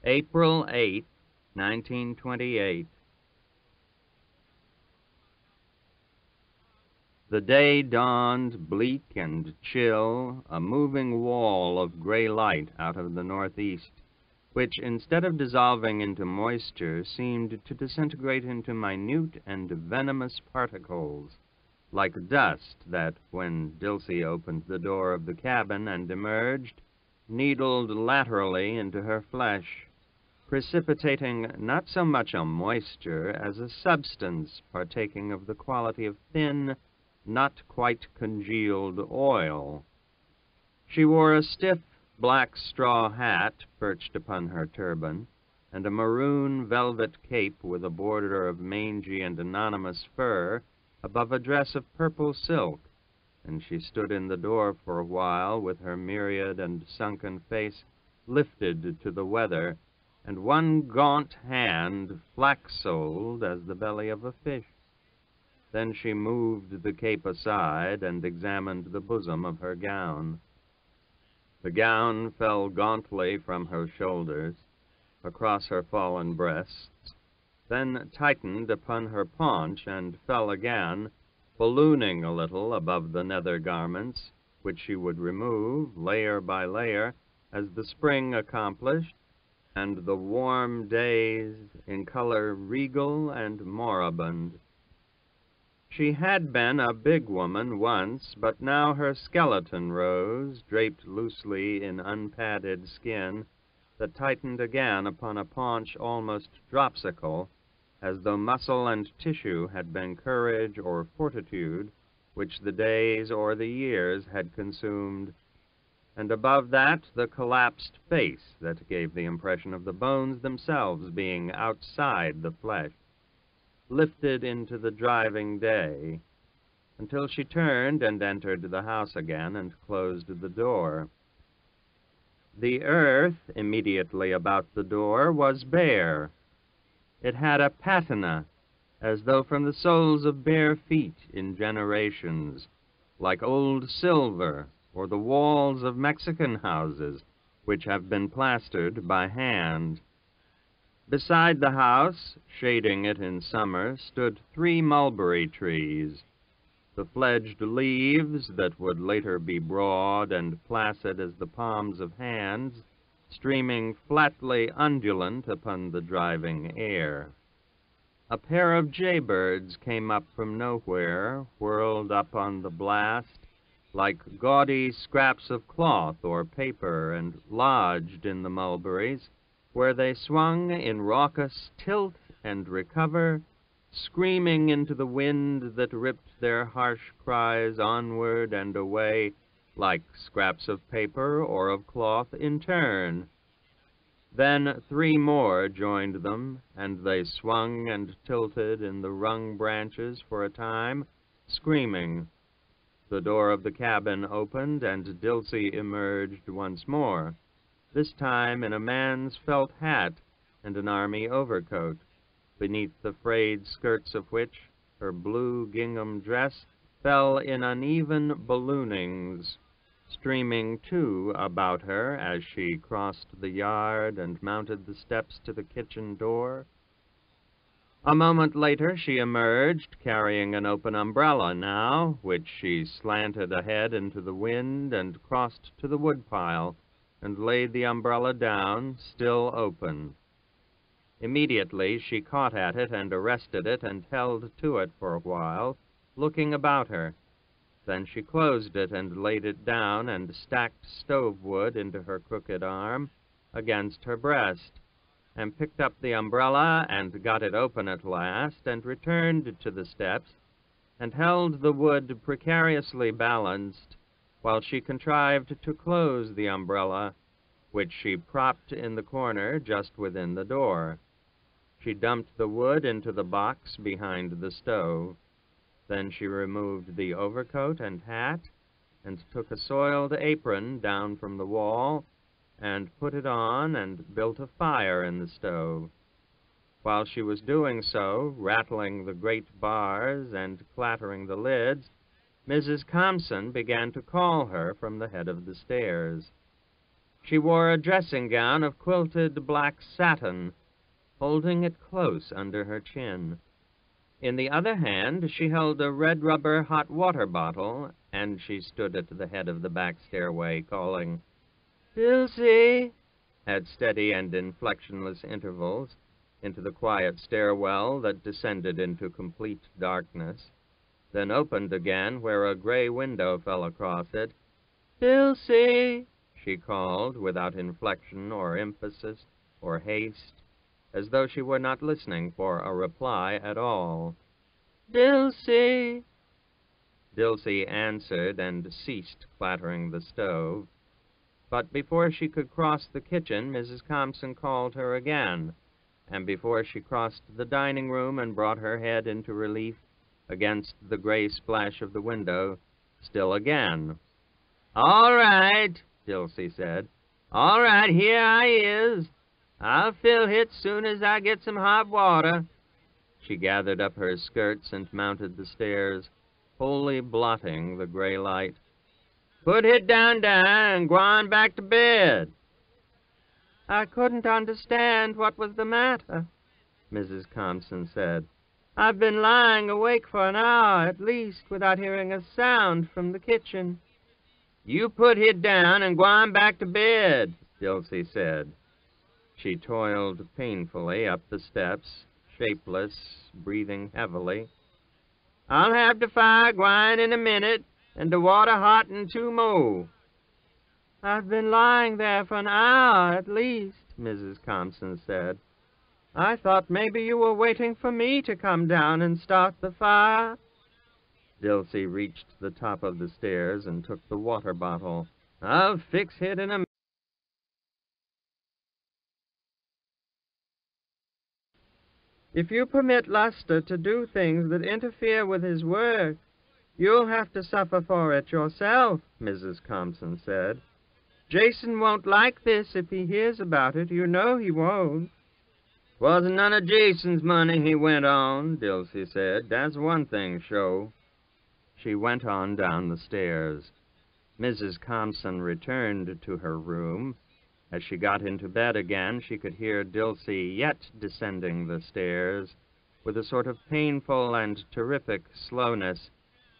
April 8, 1928. The day dawned bleak and chill, a moving wall of gray light out of the northeast, which, instead of dissolving into moisture, seemed to disintegrate into minute and venomous particles, like dust that, when Dilsey opened the door of the cabin and emerged, needled laterally into her flesh, precipitating not so much a moisture as a substance partaking of the quality of thin, not quite congealed oil. She wore a stiff black straw hat perched upon her turban, and a maroon velvet cape with a border of mangy and anonymous fur above a dress of purple silk, and she stood in the door for a while with her myriad and sunken face lifted to the weather, and one gaunt hand flax-soled as the belly of a fish. Then she moved the cape aside and examined the bosom of her gown. The gown fell gauntly from her shoulders, across her fallen breasts, then tightened upon her paunch and fell again, ballooning a little above the nether garments, which she would remove, layer by layer, as the spring accomplished, and the warm days in color regal and moribund. She had been a big woman once, but now her skeleton rose, draped loosely in unpadded skin, that tightened again upon a paunch almost dropsical, as though muscle and tissue had been courage or fortitude, which the days or the years had consumed, and above that the collapsed face that gave the impression of the bones themselves being outside the flesh, lifted into the driving day, until she turned and entered the house again and closed the door. The earth immediately about the door was bare. It had a patina, as though from the soles of bare feet in generations, like old silver or the walls of Mexican houses, which have been plastered by hand. Beside the house, shading it in summer, stood 3 mulberry trees. The fledged leaves, that would later be broad and placid as the palms of hands, streaming flatly undulant upon the driving air. A pair of jaybirds came up from nowhere, whirled up on the blast, like gaudy scraps of cloth or paper, and lodged in the mulberries, where they swung in raucous tilt and recover, screaming into the wind that ripped their harsh cries onward and away, like scraps of paper or of cloth in turn. Then 3 more joined them, and they swung and tilted in the wrung branches for a time, screaming. The door of the cabin opened, and Dilsey emerged once more, this time in a man's felt hat and an army overcoat, beneath the frayed skirts of which her blue gingham dress fell in uneven balloonings, streaming too about her as she crossed the yard and mounted the steps to the kitchen door. A moment later she emerged, carrying an open umbrella now, which she slanted ahead into the wind and crossed to the woodpile, and laid the umbrella down, still open. Immediately she caught at it and arrested it and held to it for a while, looking about her. Then she closed it and laid it down and stacked stove wood into her crooked arm against her breast, and picked up the umbrella and got it open at last, and returned to the steps, and held the wood precariously balanced, while she contrived to close the umbrella, which she propped in the corner just within the door. She dumped the wood into the box behind the stove. Then she removed the overcoat and hat, and took a soiled apron down from the wall, and put it on, and built a fire in the stove. While she was doing so, rattling the great bars and clattering the lids, Mrs. Compson began to call her from the head of the stairs. She wore a dressing gown of quilted black satin, holding it close under her chin. In the other hand she held a red rubber hot water bottle, and she stood at the head of the back stairway, calling, "Dilsey," at steady and inflectionless intervals, into the quiet stairwell that descended into complete darkness, then opened again where a gray window fell across it. "Dilsey," she called, without inflection or emphasis or haste, as though she were not listening for a reply at all. "Dilsey." Dilsey answered and ceased clattering the stove. But before she could cross the kitchen, Mrs. Compson called her again, and before she crossed the dining room and brought her head into relief against the gray splash of the window, still again. "All right," Dilsey said. "All right, here I is. I'll fill hit soon as I get some hot water." She gathered up her skirts and mounted the stairs, wholly blotting the gray light. "Put hit down and g'wan back to bed." "I couldn't understand what was the matter," Mrs. Compson said. "I've been lying awake for an hour at least without hearing a sound from the kitchen." "You put hit down and g'wan back to bed," Dilsey said. She toiled painfully up the steps, shapeless, breathing heavily. "I'll have the fire gwine in a minute, and the water hot in 2 more. "I've been lying there for an hour at least," Mrs. Compson said. "I thought maybe you were waiting for me to come down and start the fire." Dilsey reached the top of the stairs and took the water bottle. "I'll fix it in a minute." "If you permit Luster to do things that interfere with his work, you'll have to suffer for it yourself," Mrs. Compson said. "Jason won't like this if he hears about it. You know he won't." "'Twasn't none of Jason's money," he went on, Dilsey said. "That's one thing, sure." She went on down the stairs. Mrs. Compson returned to her room. As she got into bed again, she could hear Dilsey yet descending the stairs with a sort of painful and terrific slowness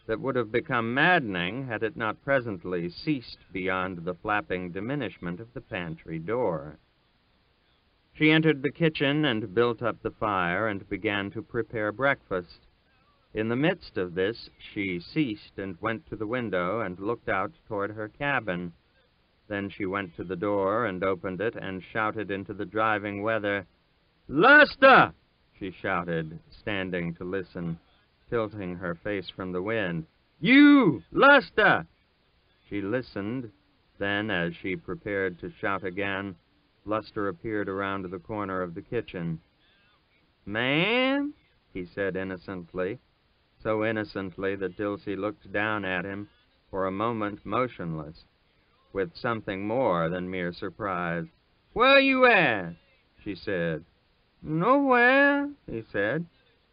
that would have become maddening had it not presently ceased beyond the flapping diminishment of the pantry door. She entered the kitchen and built up the fire and began to prepare breakfast. In the midst of this, she ceased and went to the window and looked out toward her cabin. Then she went to the door and opened it and shouted into the driving weather. "Luster!" she shouted, standing to listen, tilting her face from the wind. "You, Luster!" She listened. Then, as she prepared to shout again, Luster appeared around the corner of the kitchen. "Ma'am?" he said innocently, so innocently that Dilsey looked down at him, for a moment motionless, with something more than mere surprise. "Where you at?" she said. "Nowhere," he said.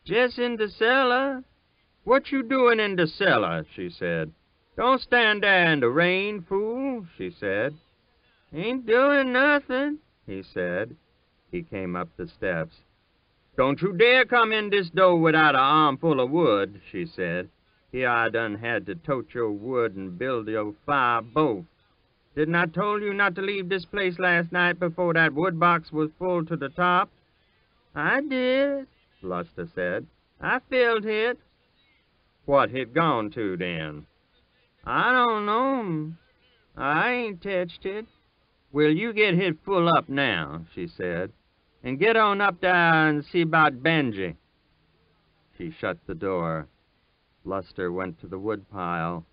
"Jes' in the cellar." "What you doing in the cellar?" she said. "Don't stand there in the rain, fool," she said. "Ain't doing nothing," he said. He came up the steps. "Don't you dare come in this door without an armful of wood," she said. "Here I done had to tote your wood and build your fire both. Didn't I told you not to leave this place last night before that wood box was full to the top?" "I did," Luster said. "I filled it." "What hit gone to, then?" "I don't know. I ain't touched it." "Will you get hit full up now," she said, "and get on up there and see about Benji." She shut the door. Luster went to the woodpile.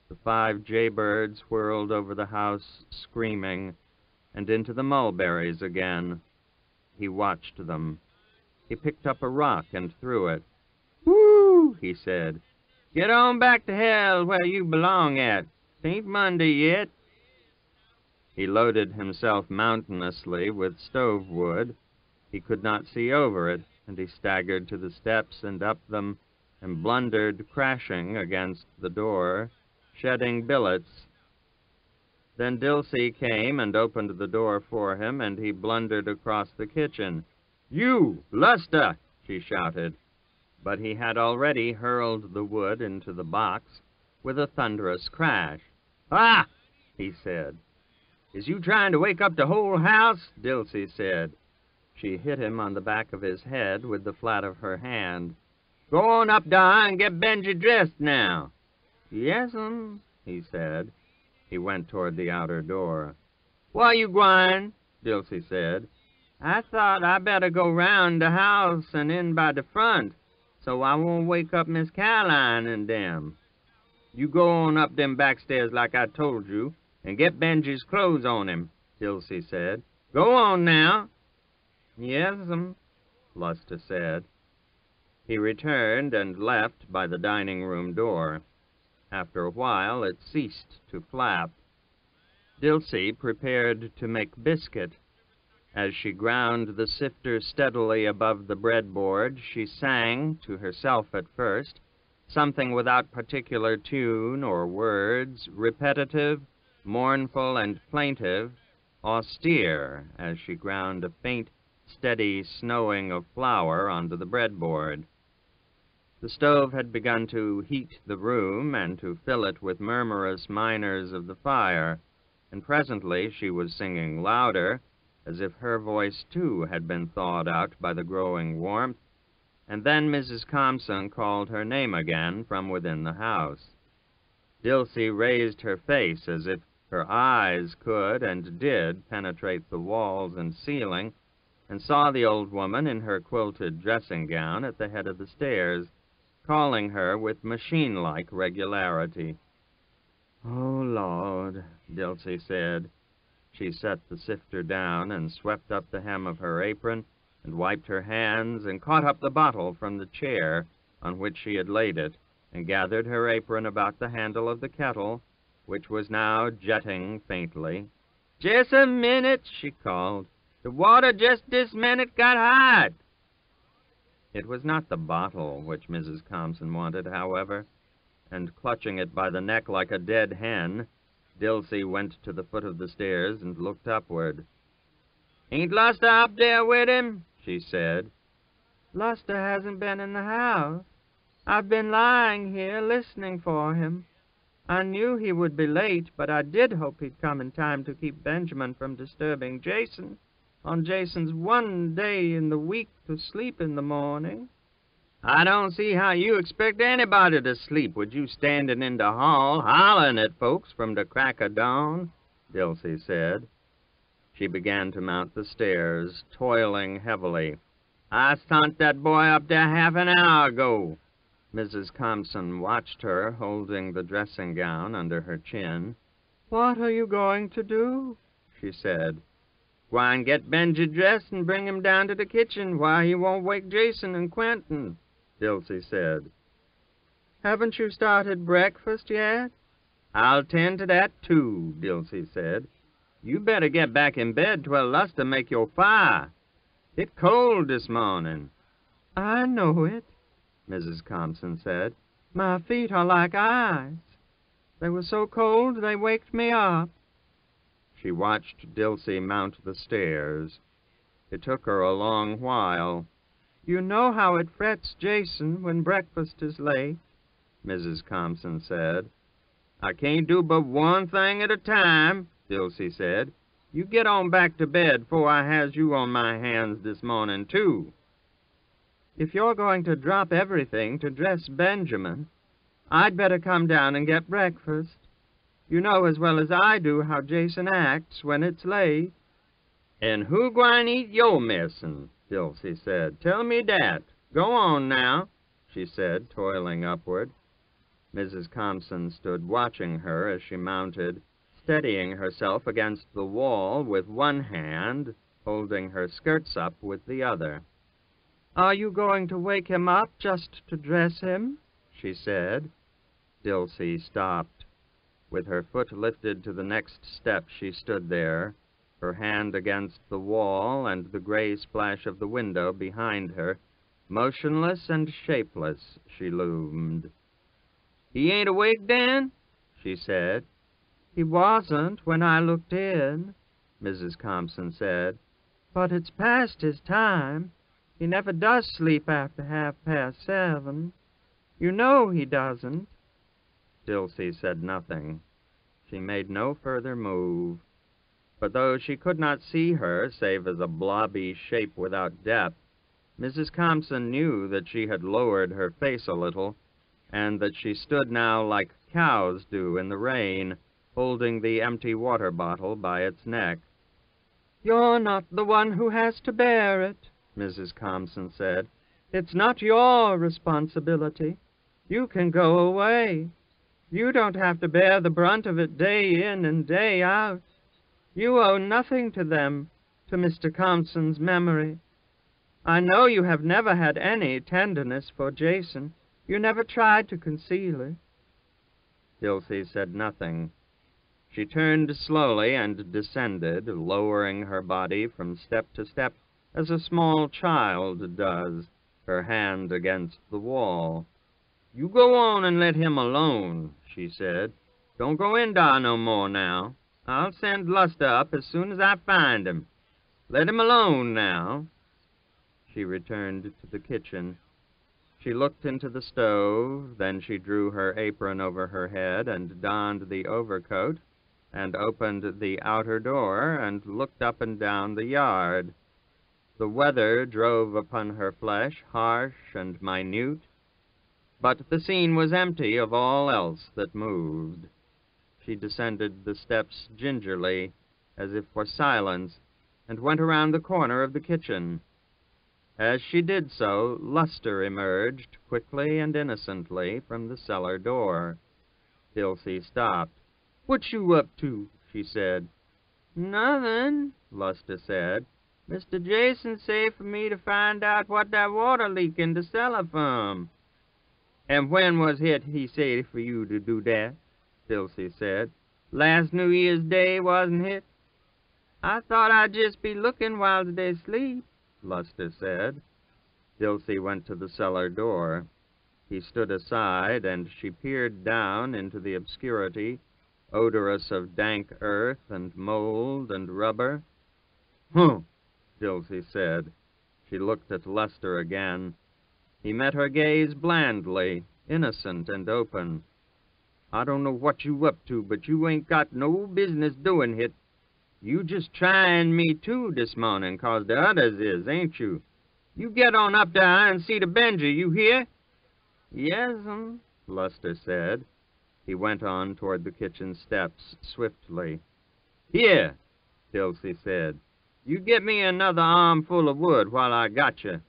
The 5 jaybirds whirled over the house, screaming, and into the mulberries again. He watched them. He picked up a rock and threw it. "Whoo!" he said. "Get on back to hell where you belong at. 'Tain't Monday yet." He loaded himself mountainously with stove wood. He could not see over it, and he staggered to the steps and up them and blundered crashing against the door, shedding billets. Then Dilsey came and opened the door for him, and he blundered across the kitchen. "You, Luster!" she shouted. But he had already hurled the wood into the box with a thunderous crash. "Ah!" he said. "Is you trying to wake up the whole house?" Dilsey said. She hit him on the back of his head with the flat of her hand. "Go on up dar and get Benji dressed now." "Yes'm," he said. He went toward the outer door. "Where you gwine?" Dilsey said. "I thought I better go round the house and in by the front, so I won't wake up Miss Caroline and them." "You go on up them back stairs like I told you, and get Benji's clothes on him," Dilsey said. "Go on now." "Yes'm," Luster said. He returned and left by the dining-room door. After a while, it ceased to flap. Dilsey prepared to make biscuit. As she ground the sifter steadily above the breadboard, she sang, to herself at first, something without particular tune or words, repetitive, mournful and plaintive, austere, as she ground a faint, steady snowing of flour onto the breadboard. The stove had begun to heat the room and to fill it with murmurous minors of the fire, and presently she was singing louder, as if her voice too had been thawed out by the growing warmth, and then Mrs. Compson called her name again from within the house. Dilsey raised her face as if her eyes could and did penetrate the walls and ceiling, and saw the old woman in her quilted dressing-gown at the head of the stairs, calling her with machine-like regularity. "Oh, Lord," Dilsey said. She set the sifter down and swept up the hem of her apron and wiped her hands and caught up the bottle from the chair on which she had laid it and gathered her apron about the handle of the kettle, which was now jetting faintly. "Just a minute," she called. "The water just this minute got hot." It was not the bottle which Mrs. Compson wanted, however, and clutching it by the neck like a dead hen, Dilsey went to the foot of the stairs and looked upward. "Ain't Luster up there with him?" she said. "Luster hasn't been in the house. I've been lying here listening for him. I knew he would be late, but I did hope he'd come in time to keep Benjamin from disturbing Jason on Jason's one day in the week to sleep in the morning." "I don't see how you expect anybody to sleep with you standing in the hall hollering at folks from the crack of dawn," Dilsey said. She began to mount the stairs, toiling heavily. "I sent that boy up there half an hour ago." Mrs. Compson watched her, holding the dressing-gown under her chin. "What are you going to do?" she said. "Go and get Benji dressed and bring him down to the kitchen while he won't wake Jason and Quentin," Dilsey said. "Haven't you started breakfast yet?" "I'll tend to that, too," Dilsey said. "You better get back in bed till Luster make your fire. It's cold this morning." "I know it," Mrs. Compson said. "My feet are like ice. They were so cold they waked me up." She watched Dilsey mount the stairs. It took her a long while. "You know how it frets Jason when breakfast is late," Mrs. Compson said. "I can't do but one thing at a time," Dilsey said. "You get on back to bed 'fore I has you on my hands this morning, too." "If you're going to drop everything to dress Benjamin, I'd better come down and get breakfast. You know as well as I do how Jason acts when it's late." "And who gwine eat your messin'?" Dilsey said. "Tell me dat. Go on now," she said, toiling upward. Mrs. Compson stood watching her as she mounted, steadying herself against the wall with one hand, holding her skirts up with the other. "Are you going to wake him up just to dress him?" she said. Dilsey stopped. With her foot lifted to the next step, she stood there, her hand against the wall and the gray splash of the window behind her. Motionless and shapeless, she loomed. "He ain't awake, then?" she said. "He wasn't when I looked in," Mrs. Compson said. "But it's past his time. He never does sleep after 7:30. You know he doesn't." Dilsey said nothing. She made no further move. But though she could not see her, save as a blobby shape without depth, Mrs. Compson knew that she had lowered her face a little, and that she stood now like cows do in the rain, holding the empty water bottle by its neck. "You're not the one who has to bear it," Mrs. Compson said. "It's not your responsibility. You can go away. You don't have to bear the brunt of it day in and day out. You owe nothing to them, to Mr. Compson's memory. I know you have never had any tenderness for Jason. You never tried to conceal it." Dilsey said nothing. She turned slowly and descended, lowering her body from step to step as a small child does, her hand against the wall. "You go on and let him alone," she said. "Don't go in dar no more now. I'll send Luster up as soon as I find him. Let him alone now." She returned to the kitchen. She looked into the stove, then she drew her apron over her head and donned the overcoat, and opened the outer door and looked up and down the yard. The weather drove upon her flesh, harsh and minute, but the scene was empty of all else that moved. She descended the steps gingerly, as if for silence, and went around the corner of the kitchen. As she did so, Luster emerged quickly and innocently from the cellar door. Dilsey stopped. "What you up to?" she said. "Nothing," Luster said. "Mr. Jason say for me to find out what that water leak in the cellar from." "And when was it he said for you to do that?" Dilsey said. "Last New Year's Day, wasn't it?" "I thought I'd just be looking while they sleep," Luster said. Dilsey went to the cellar door. He stood aside, and she peered down into the obscurity, odorous of dank earth and mold and rubber. "Huh," Dilsey said. She looked at Luster again. He met her gaze blandly, innocent and open. "I don't know what you up to, but you ain't got no business doing hit. You just tryin' me too this morning, 'cause the others is, ain't you? You get on up there and see to Benji, you hear?" "Yes'm," Luster said. He went on toward the kitchen steps swiftly. "Here," Dilsey said. "You get me another armful of wood while I got you."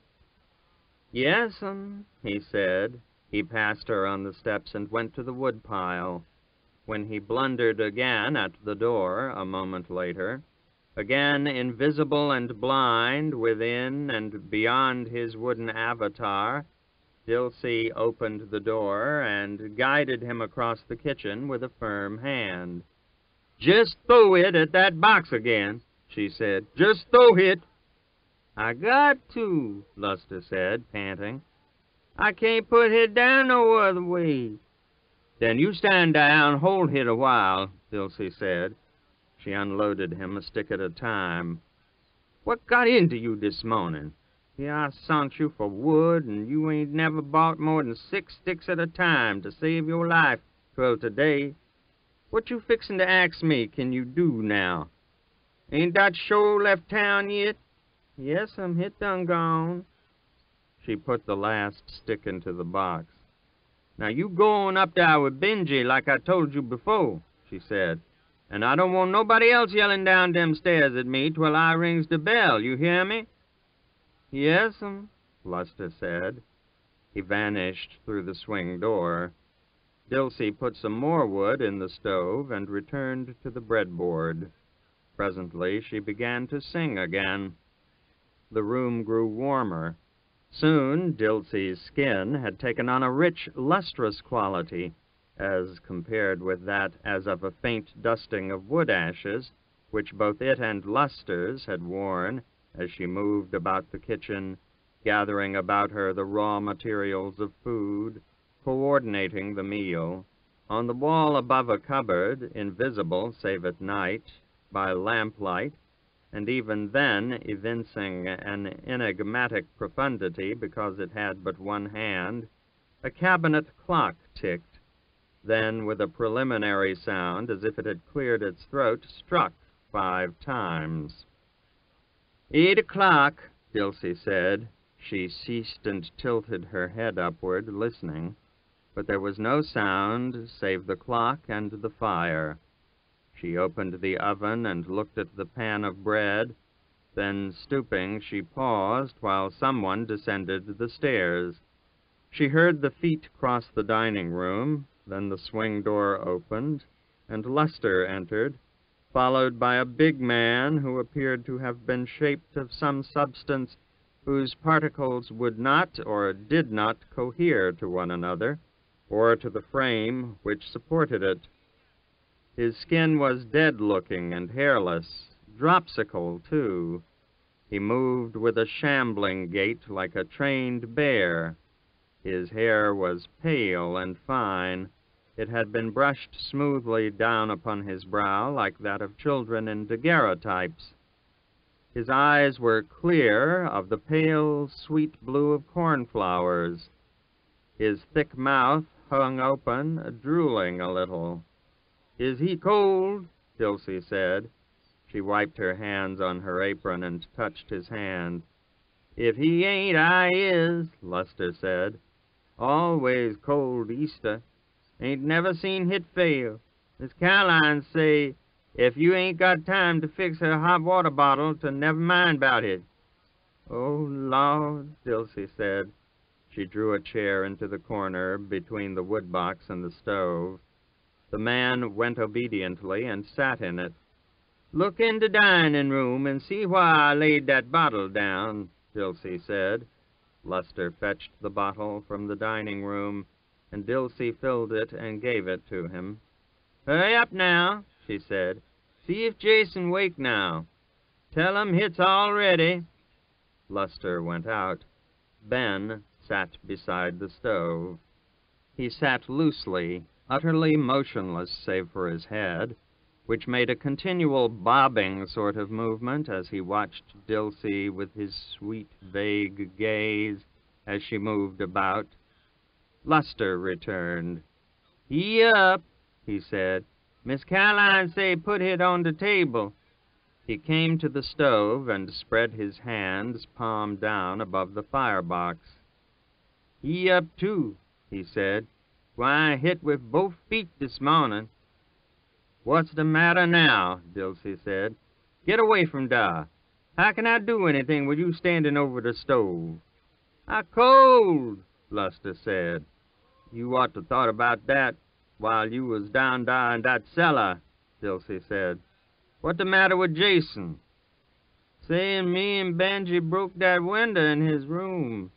"Yes'm," he said. He passed her on the steps and went to the woodpile. When he blundered again at the door a moment later, again invisible and blind within and beyond his wooden avatar, Dilsey opened the door and guided him across the kitchen with a firm hand. "Just throw it at that box again," she said. "Just throw it." "I got to," Luster said, panting. "I can't put it down no other way." "Then you stand down and hold it a while," Dilsey said. She unloaded him a stick at a time. "What got into you this morning? Here I sent you for wood, and you ain't never bought more than 6 sticks at a time to save your life till today. What you fixin' to ask me can you do now? Ain't that show left town yet?" "Yes'm, hit done gone." She put the last stick into the box. "Now you go on up there with Benji like I told you before," she said. "And I don't want nobody else yelling down them stairs at me till I rings the bell, you hear me?" "Yes'm," Luster said. He vanished through the swing door. Dilsey put some more wood in the stove and returned to the breadboard. Presently she began to sing again. The room grew warmer. Soon Dilsey's skin had taken on a rich, lustrous quality, as compared with that as of a faint dusting of wood ashes, which both it and Luster's had worn as she moved about the kitchen, gathering about her the raw materials of food, coordinating the meal. On the wall above a cupboard, invisible save at night by lamplight, and even then evincing an enigmatic profundity because it had but one hand, a cabinet clock ticked, then with a preliminary sound, as if it had cleared its throat, struck 5 times. 8 o'clock, Dilsey said. She ceased and tilted her head upward, listening, but there was no sound save the clock and the fire. She opened the oven and looked at the pan of bread. Then, stooping, she paused while someone descended the stairs. She heard the feet cross the dining room, then the swing door opened, and Luster entered, followed by a big man who appeared to have been shaped of some substance whose particles would not or did not cohere to one another, or to the frame which supported it. His skin was dead-looking and hairless, dropsical, too. He moved with a shambling gait like a trained bear. His hair was pale and fine. It had been brushed smoothly down upon his brow like that of children in daguerreotypes. His eyes were clear, of the pale, sweet blue of cornflowers. His thick mouth hung open, drooling a little. "Is he cold?" Dilsey said. She wiped her hands on her apron and touched his hand. "If he ain't, I is," Luster said. "Always cold Easter. Ain't never seen hit fail. Miss Caroline say, if you ain't got time to fix her hot water bottle, to never mind about it." "Oh, Lord," Dilsey said. She drew a chair into the corner between the woodbox and the stove. The man went obediently and sat in it. "Look in the dining room and see why I laid that bottle down," Dilsey said. Luster fetched the bottle from the dining room, and Dilsey filled it and gave it to him. "Hurry up now," she said. "See if Jason wake now. Tell him hit's all ready." Luster went out. Ben sat beside the stove. He sat loosely, utterly motionless save for his head, which made a continual bobbing sort of movement as he watched Dilsey with his sweet, vague gaze as she moved about. Luster returned. "He up," he said. "Miss Caroline say put it on the table." He came to the stove and spread his hands palm down above the firebox. "He up too," he said. "Why, hit with both feet this morning." "What's the matter now?" Dilsey said. "Get away from dar. How can I do anything with you standing over the stove?" "I cold," Luster said. "You ought to thought about that while you was down dar in that cellar," Dilsey said. "What the matter with Jason?" "Sayin' me and Benji broke that window in his room."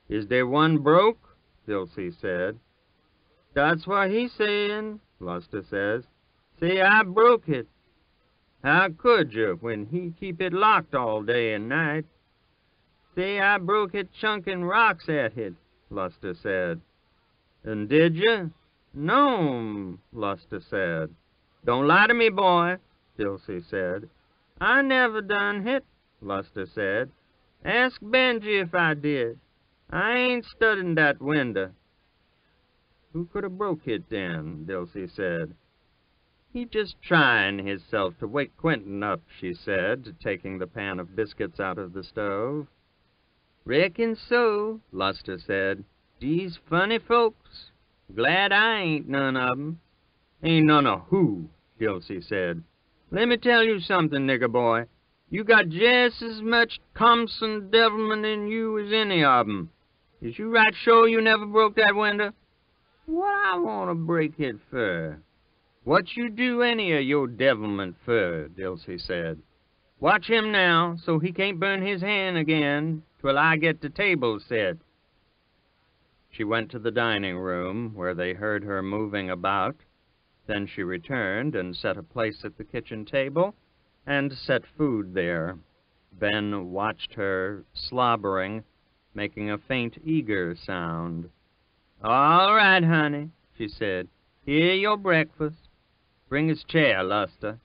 "Is there one broke?" Dilsey said. "That's what he sayin'," Luster says. "Say I broke it." "How could you, when he keep it locked all day and night?" "Say I broke it chunking rocks at it," Luster said. "And did you?" "No'm," Luster said. "Don't lie to me, boy," Dilsey said. "I never done hit," Luster said. "Ask Benji if I did. I ain't studying that window." "Who could have broke it then?" Dilsey said. "He just tryin' hisself to wake Quentin up," she said, taking the pan of biscuits out of the stove. "Reckon so," Luster said. "Dese funny folks. Glad I ain't none of 'em." "Ain't none of who?" Dilsey said. "Let me tell you something, nigger boy. You got jest as much Thompson devilment in you as any of 'em. Is you right sure you never broke that window?" "What I want to break it fer?" "What you do any of your devilment fer?" Dilsey said. "Watch him now, so he can't burn his hand again till I get the table set." She went to the dining room, where they heard her moving about. Then she returned and set a place at the kitchen table and set food there. Ben watched her, slobbering, making a faint, eager sound. "All right, honey," she said. Here your breakfast. Bring his chair, Luster.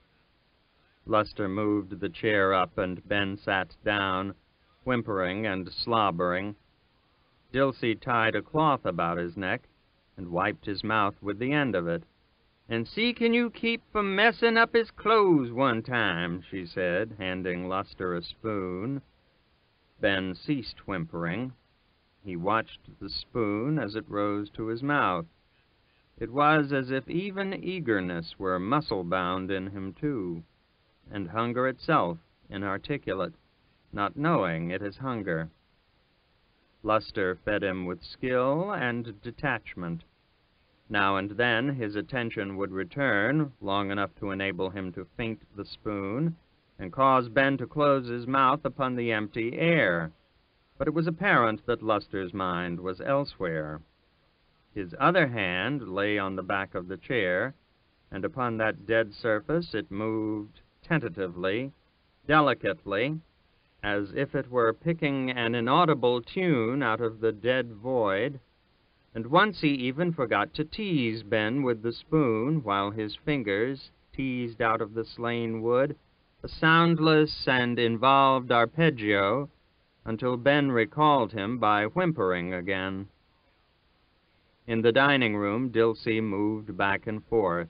Luster moved the chair up, and Ben sat down, whimpering and slobbering. Dilsey tied a cloth about his neck and wiped his mouth with the end of it. "And see can you keep from messing up his clothes one time," she said, handing Luster a spoon. Ben ceased whimpering. He watched the spoon as it rose to his mouth. It was as if even eagerness were muscle-bound in him, too, and hunger itself inarticulate, not knowing it is hunger. Luster fed him with skill and detachment. Now and then his attention would return, long enough to enable him to feint the spoon, and cause Ben to close his mouth upon the empty air. But it was apparent that Luster's mind was elsewhere. His other hand lay on the back of the chair, and upon that dead surface it moved tentatively, delicately, as if it were picking an inaudible tune out of the dead void, and once he even forgot to tease Ben with the spoon while his fingers teased out of the slain wood a soundless and involved arpeggio until Ben recalled him by whimpering again. In the dining room, Dilsey moved back and forth.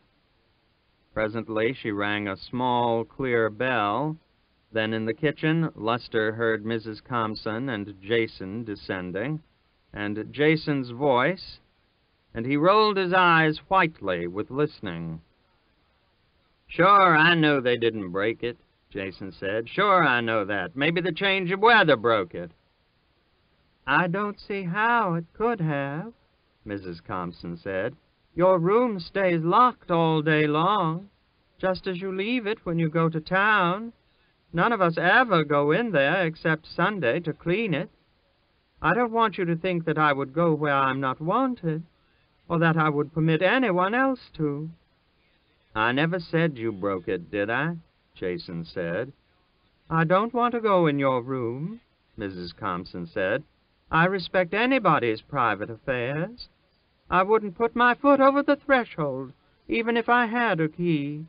Presently she rang a small, clear bell. Then in the kitchen, Luster heard Mrs. Compson and Jason descending, and Jason's voice, and he rolled his eyes whitely with listening. "Sure, I know they didn't break it," Jason said. "Sure, I know that. Maybe the change of weather broke it." "I don't see how it could have," Mrs. Compson said. "Your room stays locked all day long, just as you leave it when you go to town. None of us ever go in there except Sunday to clean it. I don't want you to think that I would go where I'm not wanted, or that I would permit anyone else to." "I never said you broke it, did I?" Jason said. "I don't want to go in your room," Mrs. Compson said. "I respect anybody's private affairs. I wouldn't put my foot over the threshold, even if I had a key."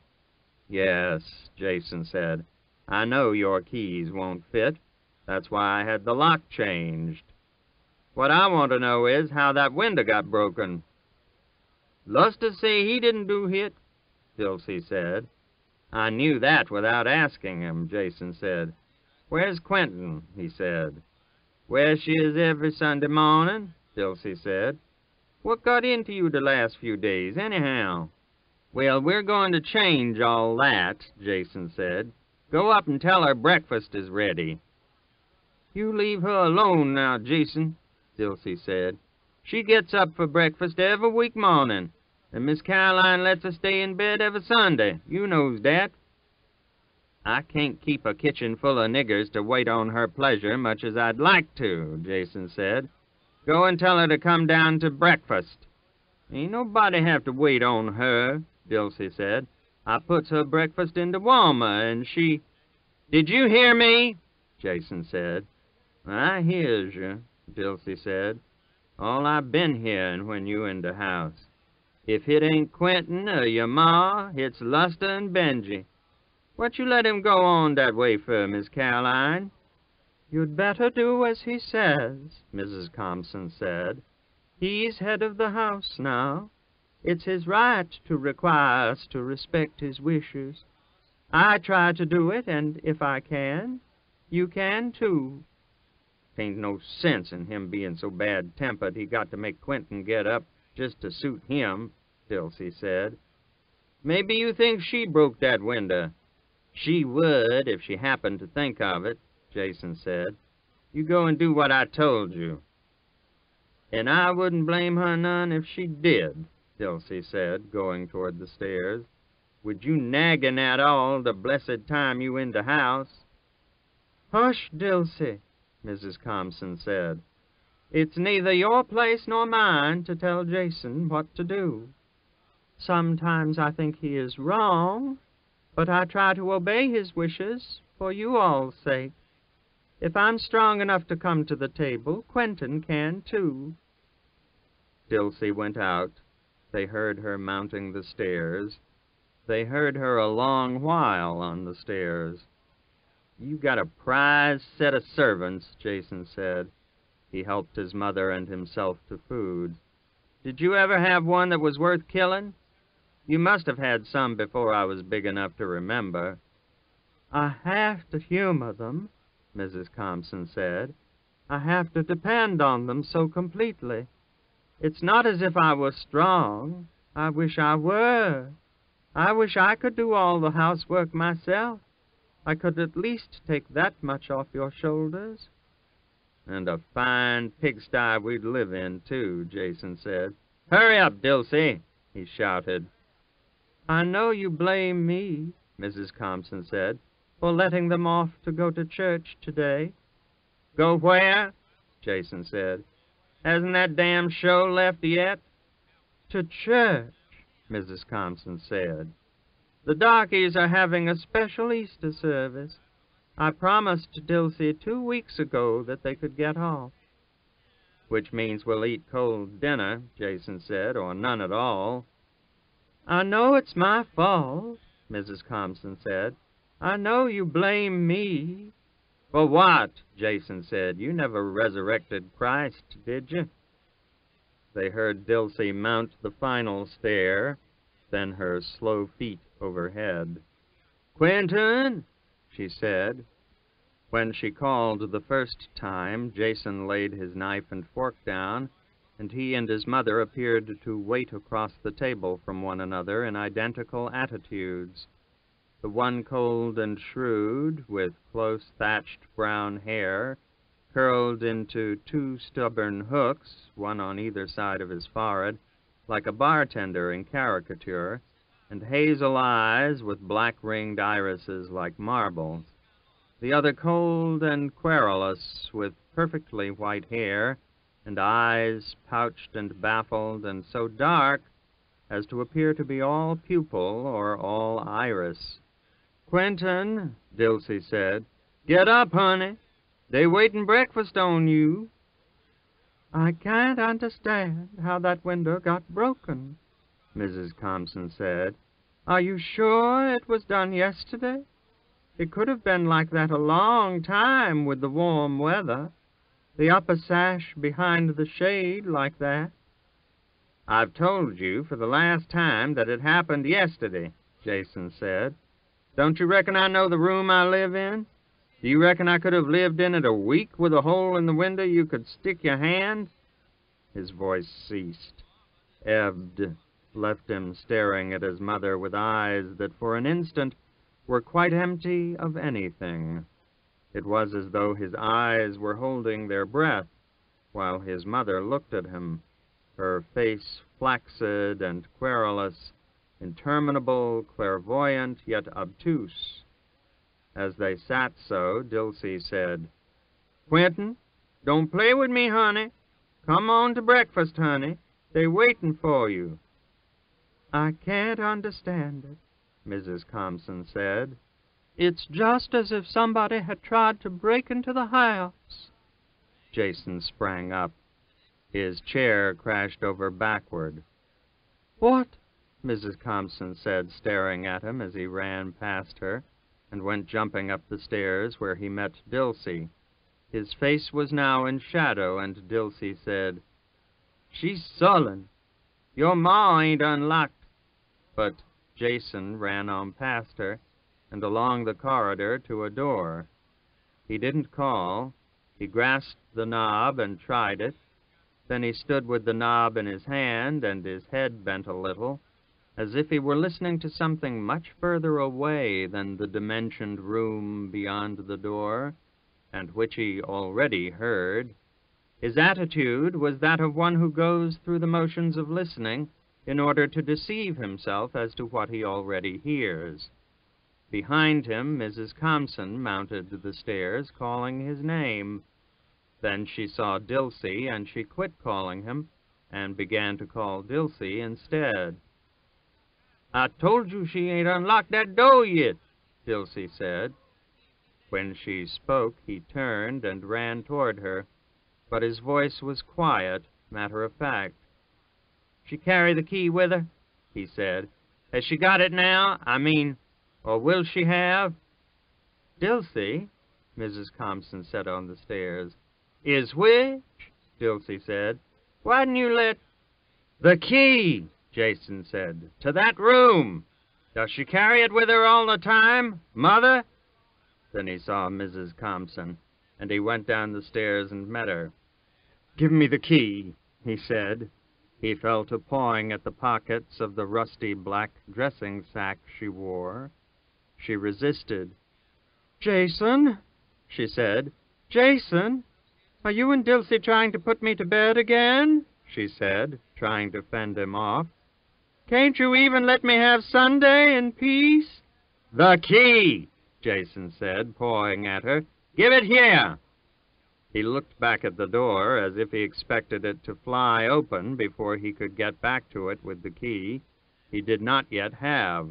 "Yes," Jason said. "I know your keys won't fit. That's why I had the lock changed. What I want to know is how that window got broken." "Luster say he didn't do hit," Dilsey said. "I knew that without asking him," Jason said. "Where's Quentin?" he said. "Where she is every Sunday morning," Dilsey said. "What got into you the last few days, anyhow?" "Well, we're going to change all that," Jason said. "Go up and tell her breakfast is ready." "You leave her alone now, Jason," Dilsey said. "She gets up for breakfast every week morning, and Miss Caroline lets her stay in bed every Sunday. You knows that." "I can't keep a kitchen full of niggers to wait on her pleasure much as I'd like to," Jason said. "Go and tell her to come down to breakfast." "Ain't nobody have to wait on her," Dilsey said. "I puts her breakfast in the warmer, and she—" "Did you hear me?" Jason said. "I hears you," Dilsey said. "All I been hearing when you in the house. If it ain't Quentin or your ma, it's Luster and Benji. What you let him go on that way for, Miss Caroline?" "You'd better do as he says," Mrs. Compson said. "He's head of the house now. It's his right to require us to respect his wishes. I try to do it, and if I can, you can too." "Ain't no sense in him being so bad-tempered he got to make Quentin get up just to suit him," Dilsey said. "Maybe you think she broke that window." "She would if she happened to think of it," Jason said. "You go and do what I told you." "And I wouldn't blame her none if she did," Dilsey said, going toward the stairs. "With you nagging at all the blessed time you in the house." "Hush, Dilsey," Mrs. Compson said. "It's neither your place nor mine to tell Jason what to do. Sometimes I think he is wrong, but I try to obey his wishes for you all's sake. If I'm strong enough to come to the table, Quentin can too." Dilsey went out. They heard her mounting the stairs. They heard her a long while on the stairs. "You got a prize set of servants," Jason said. He helped his mother and himself to food. "Did you ever have one that was worth killing? You must have had some before I was big enough to remember." "I have to humor them," Mrs. Compson said. "I have to depend on them so completely. It's not as if I was strong. I wish I were. I wish I could do all the housework myself. I could at least take that much off your shoulders." "And a fine pigsty we'd live in, too," Jason said. "Hurry up, Dilsey," he shouted. "I know you blame me," Mrs. Compson said, "for letting them off to go to church today." "Go where?" Jason said. "Hasn't that damn show left yet?" "To church," Mrs. Compson said. "The darkies are having a special Easter service. I promised Dilsey 2 weeks ago that they could get off." "Which means we'll eat cold dinner," Jason said, "or none at all." "I know it's my fault," Mrs. Compson said. "I know you blame me." "For what?" Jason said. "You never resurrected Christ, did you?" They heard Dilsey mount the final stair, then her slow feet overhead. "Quentin," she said. When she called the first time, Jason laid his knife and fork down, and he and his mother appeared to wait across the table from one another in identical attitudes. The one cold and shrewd, with close thatched brown hair, curled into 2 stubborn hooks, one on either side of his forehead, like a bartender in caricature, and hazel eyes with black-ringed irises like marbles. The other cold and querulous, with perfectly white hair, and eyes pouched and baffled, and so dark as to appear to be all pupil or all iris. "Quentin," Dilsey said, "get up, honey. They waitin' breakfast on you." "I can't understand how that window got broken," Mrs. Compson said. "Are you sure it was done yesterday? It could have been like that a long time with the warm weather. The upper sash behind the shade like that." "I've told you for the last time that it happened yesterday," Jason said. "Don't you reckon I know the room I live in? Do you reckon I could have lived in it a week with a hole in the window you could stick your hand?" His voice ceased, ebbed, left him staring at his mother with eyes that for an instant were quite empty of anything. It was as though his eyes were holding their breath while his mother looked at him, her face flaccid and querulous, interminable, clairvoyant, yet obtuse. As they sat so, Dilsey said, "Quentin, don't play with me, honey. Come on to breakfast, honey. They're waiting for you." "I can't understand it," Mrs. Compson said. "It's just as if somebody had tried to break into the house." Jason sprang up. His chair crashed over backward. "What?" Mrs. Compson said, staring at him as he ran past her, and went jumping up the stairs where he met Dilsey. His face was now in shadow, and Dilsey said, "She's sullen. Your ma ain't unlocked." But Jason ran on past her and along the corridor to a door. He didn't call. He grasped the knob and tried it. Then he stood with the knob in his hand and his head bent a little, as if he were listening to something much further away than the dimensioned room beyond the door, and which he already heard. His attitude was that of one who goes through the motions of listening in order to deceive himself as to what he already hears. Behind him, Mrs. Compson mounted the stairs, calling his name. Then she saw Dilsey, and she quit calling him, and began to call Dilsey instead. "I told you she ain't unlocked that door yet," Dilsey said. When she spoke, he turned and ran toward her, but his voice was quiet, matter-of-fact. she carry the key with her?" he said. "Has she got it now? Or will she have?" "Dilsey," Mrs. Compson said on the stairs. "Is which?" Dilsey said. "Why didn't you let—" "The key," Jason said, "to that room. Does she carry it with her all the time, Mother?" Then he saw Mrs. Compson, and he went down the stairs and met her. "Give me the key," he said. He fell to pawing at the pockets of the rusty black dressing sack she wore. She resisted. "Jason," she said. "Jason, are you and Dilsey trying to put me to bed again?" she said, trying to fend him off. "Can't you even let me have Sunday in peace?" "The key," Jason said, pawing at her. "Give it here." He looked back at the door as if he expected it to fly open before he could get back to it with the key he did not yet have.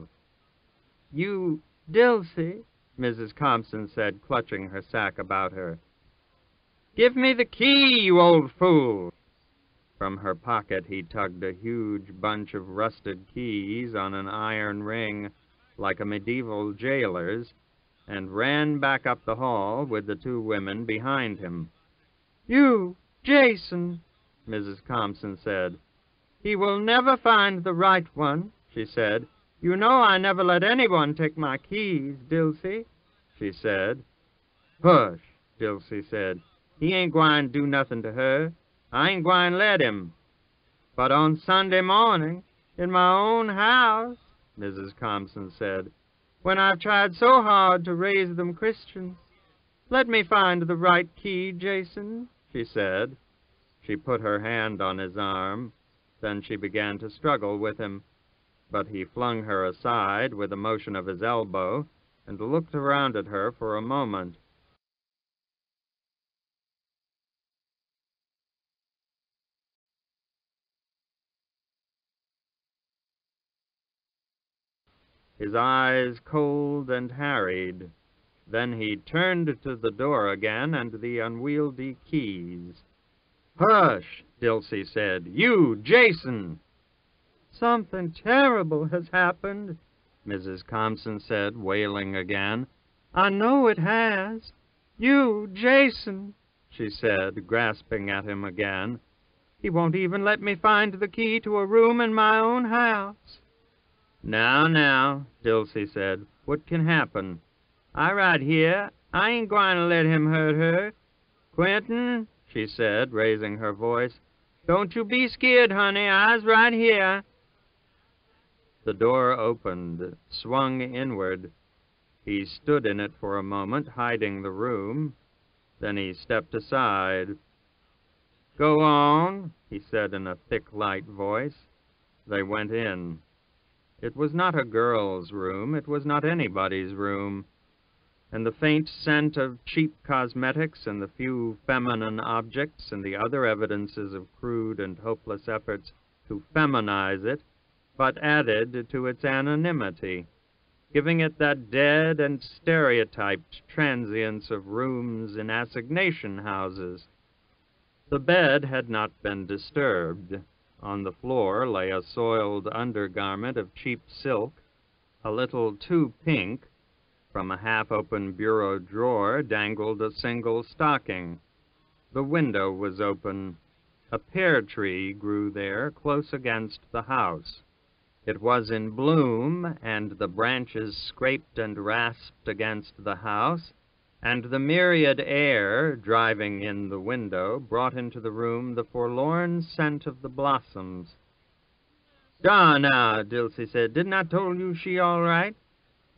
"You, Dilsey," Mrs. Compson said, clutching her sack about her. "Give me the key, you old fool." From her pocket he tugged a huge bunch of rusted keys on an iron ring like a medieval jailer's, and ran back up the hall with the two women behind him. "You, Jason," Mrs. Compson said. "He will never find the right one," she said. "You know I never let anyone take my keys, Dilsey," she said. "Hush," Dilsey said. "He ain't gwine do nothing to her. I ain't gwine let him." "But on Sunday morning, in my own house," Mrs. Compson said, "when I've tried so hard to raise them Christians. Let me find the right key, Jason," she said. She put her hand on his arm. Then she began to struggle with him. But he flung her aside with a motion of his elbow and looked around at her for a moment. His eyes cold and harried. Then he turned to the door again and the unwieldy keys. "Hush," Dilsey said. "You, Jason!" "Something terrible has happened," Mrs. Compson said, wailing again. "I know it has. You, Jason," she said, grasping at him again. "He won't even let me find the key to a room in my own house." Now, Dilsey said, "what can happen? I right here. I ain't going to let him hurt her. Quentin," she said, raising her voice, "don't you be scared, honey. I's right here." The door opened, swung inward. He stood in it for a moment, hiding the room. Then he stepped aside. "Go on," he said in a thick, light voice. They went in. It was not a girl's room. It was not anybody's room. And the faint scent of cheap cosmetics and the few feminine objects and the other evidences of crude and hopeless efforts to feminize it but added to its anonymity, giving it that dead and stereotyped transience of rooms in assignation houses. The bed had not been disturbed. On the floor lay a soiled undergarment of cheap silk, a little too pink. From a half-open bureau drawer dangled a single stocking. The window was open. A pear tree grew there close against the house. It was in bloom, and the branches scraped and rasped against the house, and the myriad air, driving in the window, brought into the room the forlorn scent of the blossoms. "Dar now," Dilsey said. "Didn't I told you she all right?"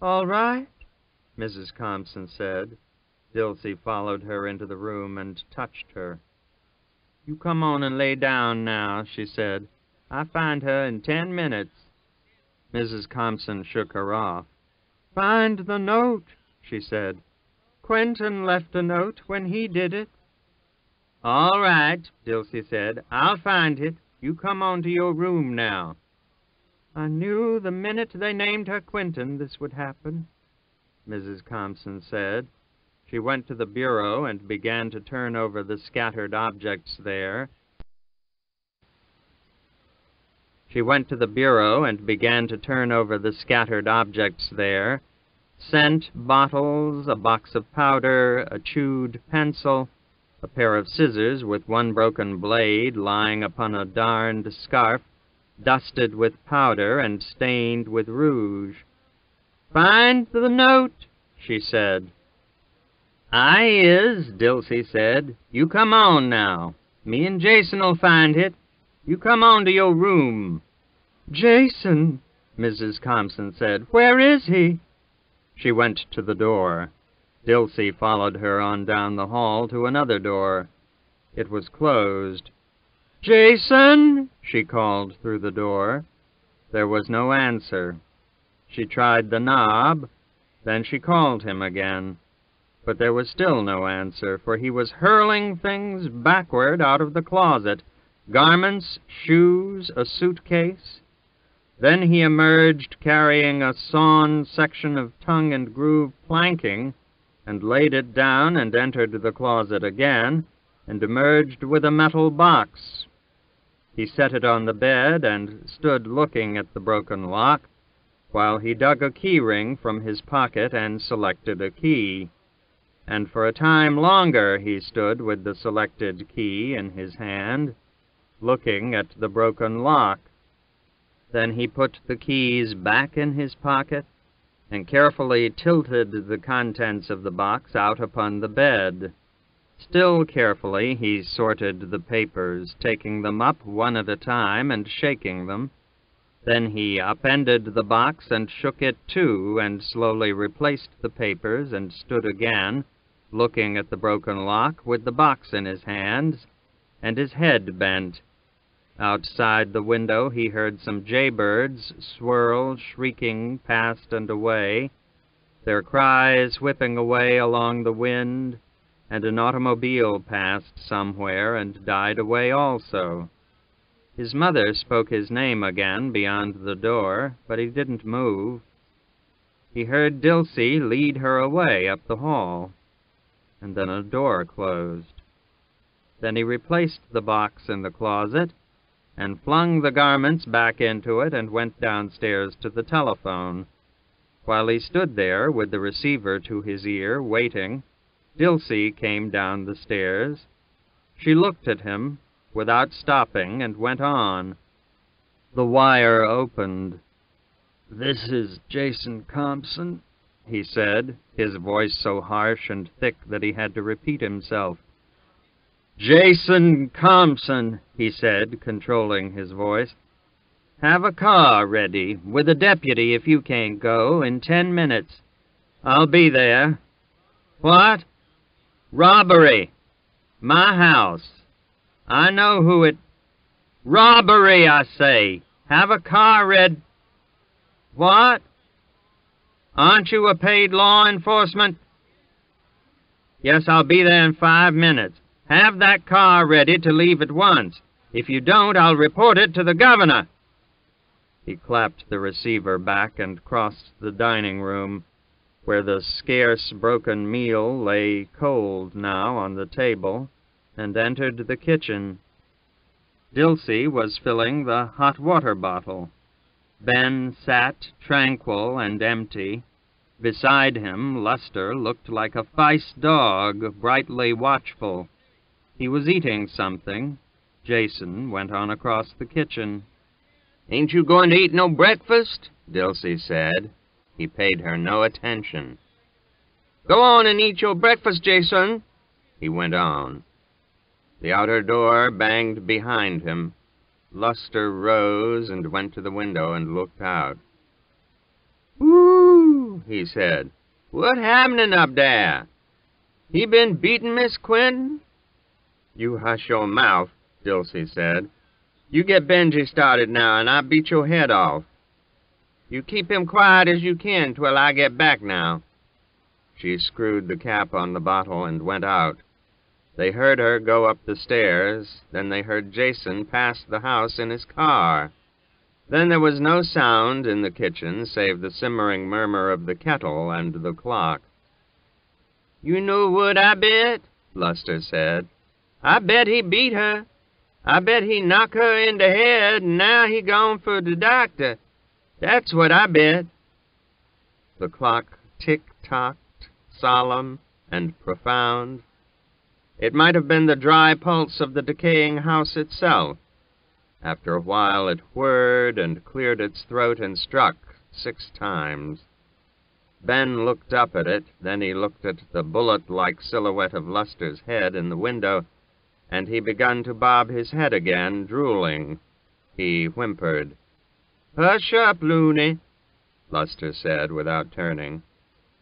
"All right?" Mrs. Compson said. Dilsey followed her into the room and touched her. "You come on and lay down now," she said. "I find her in 10 minutes." Mrs. Compson shook her off. "Find the note," she said. "Quentin left a note when he did it." "All right," Dilsey said. "I'll find it. You come on to your room now." "I knew the minute they named her Quentin this would happen," Mrs. Compson said. She went to the bureau and began to turn over the scattered objects there. She went to the bureau and began to turn over the scattered objects there: scent bottles, a box of powder, a chewed pencil, a pair of scissors with one broken blade lying upon a darned scarf, dusted with powder and stained with rouge. "Find the note," she said. "I is," Dilsey said. "You come on now. Me and Jason'll find it. You come on to your room." "Jason," Mrs. Compson said. "Where is he?" She went to the door. Dilsey followed her on down the hall to another door. It was closed. "Jason," she called through the door. There was no answer. She tried the knob. Then she called him again. But there was still no answer, for he was hurling things backward out of the closet: garments, shoes, a suitcase. Then he emerged carrying a sawn section of tongue-and-groove planking, and laid it down and entered the closet again, and emerged with a metal box. He set it on the bed and stood looking at the broken lock, while he dug a key-ring from his pocket and selected a key. And for a time longer he stood with the selected key in his hand, looking at the broken lock. Then he put the keys back in his pocket and carefully tilted the contents of the box out upon the bed. Still carefully he sorted the papers, taking them up one at a time and shaking them. Then he upended the box and shook it too, and slowly replaced the papers and stood again, looking at the broken lock with the box in his hands and his head bent. Outside the window he heard some jaybirds swirl, shrieking past and away, their cries whipping away along the wind, and an automobile passed somewhere and died away also. His mother spoke his name again beyond the door, but he didn't move. He heard Dilsey lead her away up the hall, and then a door closed. Then he replaced the box in the closet and flung the garments back into it and went downstairs to the telephone. While he stood there with the receiver to his ear, waiting, Dilsey came down the stairs. She looked at him without stopping and went on. The wire opened. "This is Jason Compson," he said, his voice so harsh and thick that he had to repeat himself. "Jason Compson," he said, controlling his voice. "Have a car ready, with a deputy if you can't go, in 10 minutes. I'll be there." "What?" "Robbery. My house. I know who it—" "Robbery, I say. Have a car ready." "What? Aren't you a paid law enforcement?" "Yes, I'll be there in 5 minutes. Have that car ready to leave at once. If you don't, I'll report it to the governor." He clapped the receiver back and crossed the dining room, where the scarce broken meal lay cold now on the table, and entered the kitchen. Dilsey was filling the hot water bottle. Ben sat tranquil and empty. Beside him, Luster looked like a feist dog, brightly watchful. He was eating something. Jason went on across the kitchen. "Ain't you going to eat no breakfast?" Dilsey said. He paid her no attention. "Go on and eat your breakfast, Jason," he went on. The outer door banged behind him. Luster rose and went to the window and looked out. "Whoo," he said. "What happening up there? He been beating Miss Quinton?" "You hush your mouth," Dilsey said. "You get Benji started now, and I'll beat your head off. You keep him quiet as you can till I get back now." She screwed the cap on the bottle and went out. They heard her go up the stairs. Then they heard Jason pass the house in his car. Then there was no sound in the kitchen save the simmering murmur of the kettle and the clock. "You know what I bet?" Luster said. "I bet he beat her. I bet he knock her in the head, and now he gone for the doctor. That's what I bet." The clock tick-tocked, solemn and profound. It might have been the dry pulse of the decaying house itself. After a while it whirred and cleared its throat and struck 6 times. Ben looked up at it, then he looked at the bullet-like silhouette of Luster's head in the window, and he began to bob his head again, drooling. He whimpered. "Hush up, Looney," Luster said without turning.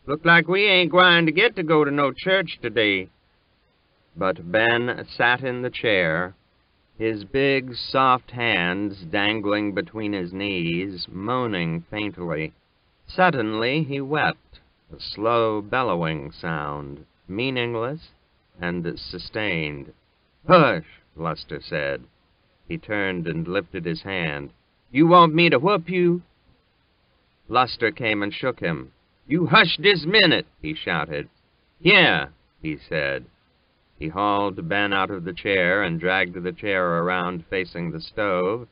"Look like we ain't gwine to get to go to no church today." But Ben sat in the chair, his big, soft hands dangling between his knees, moaning faintly. Suddenly he wept, a slow bellowing sound, meaningless and sustained. "Hush," Luster said. He turned and lifted his hand. "You want me to whoop you?" Luster came and shook him. "You hush this minute," he shouted. "Yeah," he said. He hauled Ben out of the chair and dragged the chair around facing the stove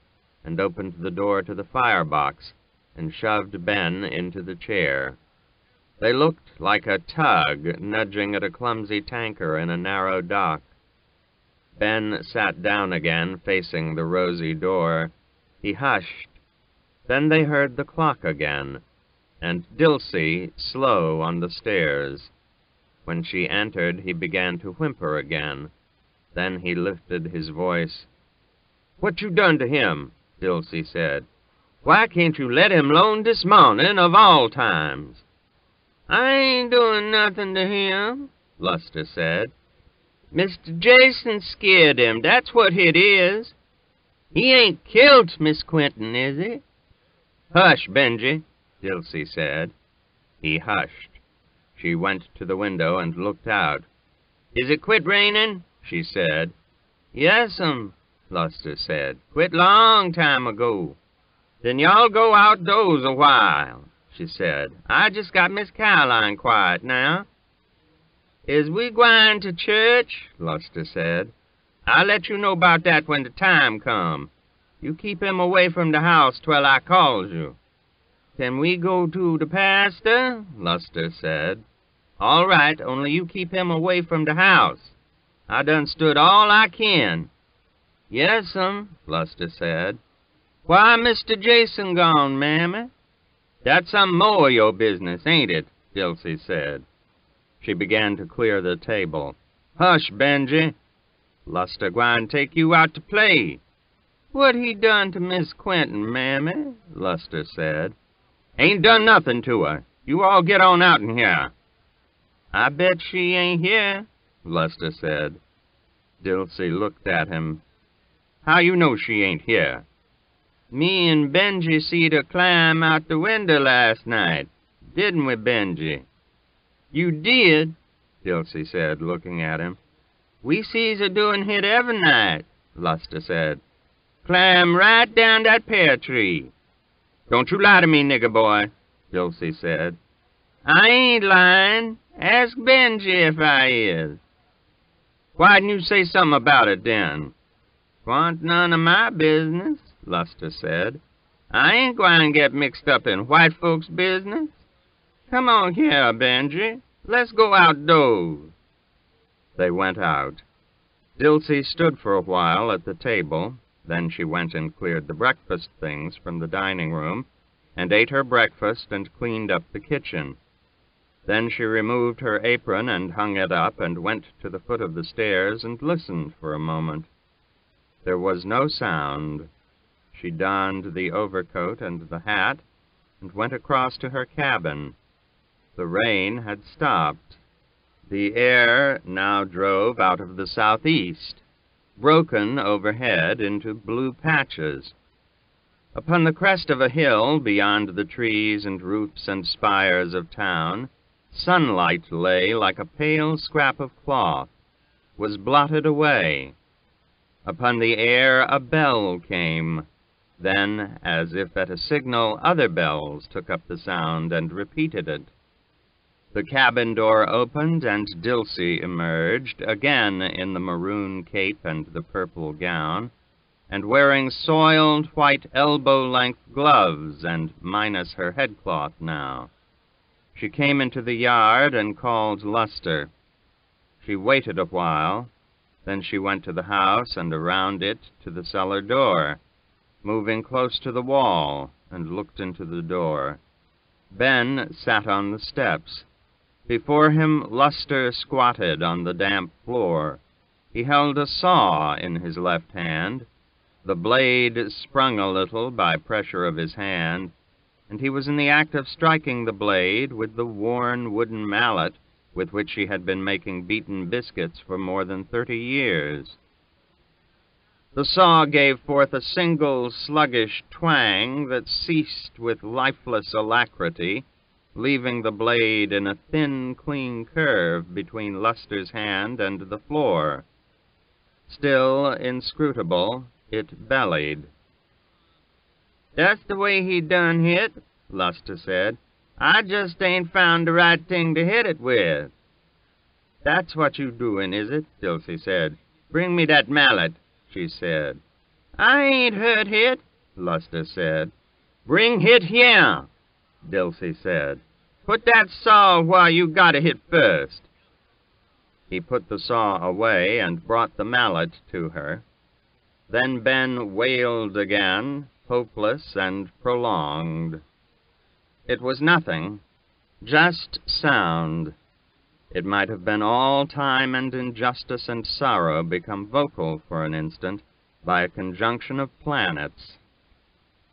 and opened the door to the firebox and shoved Ben into the chair. They looked like a tug nudging at a clumsy tanker in a narrow dock. Ben sat down again facing the rosy door. He hushed. Then they heard the clock again, and Dilsey slow on the stairs. When she entered, he began to whimper again. Then he lifted his voice. "What you done to him?" Dilsey said. "Why can't you let him alone this morning of all times?" "I ain't doing nothing to him," Luster said. "Mr. Jason scared him, that's what it is. He ain't killed Miss Quentin, is he?" "Hush, Benji," Dilsey said. He hushed. She went to the window and looked out. "Is it quit raining?" she said. "Yes'm," Luster said. "Quit long time ago." "Then y'all go outdoors a while," she said. "I just got Miss Caroline quiet now." "Is we gwine to church?" Luster said. "I'll let you know about that when the time come. You keep him away from the house twell I calls you." "Can we go to the pastor?" Luster said. "All right, only you keep him away from the house. I done stood all I can." "Yes'm," Luster said. "Why Mr. Jason gone, Mammy?" "That's some more of your business, ain't it?" Dilsey said. She began to clear the table. "Hush, Benji. Luster gwine take you out to play." "What he done to Miss Quentin, Mammy?" Luster said. "Ain't done nothing to her. You all get on out in here." "I bet she ain't here," Luster said. Dilsey looked at him. "How you know she ain't here?" "Me and Benji seed her climb out the window last night. Didn't we, Benji?" "You did," Dilsey said, looking at him. "We sees her doing hit every night," Luster said. "Climb right down that pear tree." "Don't you lie to me, nigger boy," Dilsey said. "I ain't lying. Ask Benji if I is." "Why didn't you say something about it, then?" "'Twan't none of my business," Luster said. "I ain't gwine get mixed up in white folks' business. Come on here, Benji. Let's go outdoors." They went out. Dilsey stood for a while at the table. Then she went and cleared the breakfast things from the dining room, and ate her breakfast and cleaned up the kitchen. Then she removed her apron and hung it up and went to the foot of the stairs and listened for a moment. There was no sound. She donned the overcoat and the hat and went across to her cabin. The rain had stopped. The air now drove out of the southeast, broken overhead into blue patches. Upon the crest of a hill, beyond the trees and roofs and spires of town, sunlight lay like a pale scrap of cloth, was blotted away. Upon the air a bell came. Then, as if at a signal, other bells took up the sound and repeated it. The cabin door opened, and Dilsey emerged, again in the maroon cape and the purple gown, and wearing soiled white elbow-length gloves and minus her headcloth now. She came into the yard and called Luster. She waited a while, then she went to the house and around it to the cellar door, moving close to the wall, and looked into the door. Ben sat on the steps. Before him Luster squatted on the damp floor. He held a saw in his left hand. The blade sprung a little by pressure of his hand, and he was in the act of striking the blade with the worn wooden mallet with which he had been making beaten biscuits for more than 30 years. The saw gave forth a single sluggish twang that ceased with lifeless alacrity, leaving the blade in a thin, clean curve between Luster's hand and the floor. Still inscrutable, it bellied. "That's the way he done hit," Luster said. "I just ain't found the right thing to hit it with." "That's what you doin', is it?" Dilsey said. "Bring me that mallet," she said. "I ain't hurt hit," Luster said. "Bring hit here," Dilsey said. "Put that saw where you gotta hit first." He put the saw away and brought the mallet to her. Then Ben wailed again, hopeless and prolonged. It was nothing, just sound. It might have been all time and injustice and sorrow become vocal for an instant by a conjunction of planets.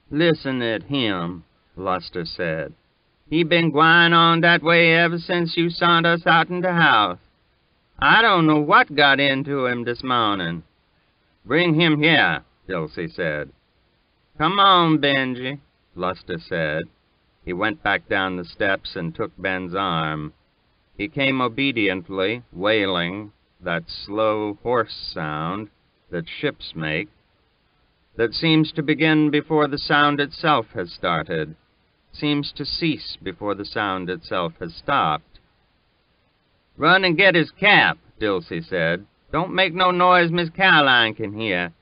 "Listen at him," Luster said. "He been gwine on that way ever since you sent us out in the house. I don't know what got into him this morning." "Bring him here," Dilsey said. "Come on, Benji," Luster said. He went back down the steps and took Ben's arm. He came obediently, wailing, that slow, hoarse sound that ships make, that seems to begin before the sound itself has started, seems to cease before the sound itself has stopped. "Run and get his cap," Dilsey said. "Don't make no noise Miss Caroline can hear.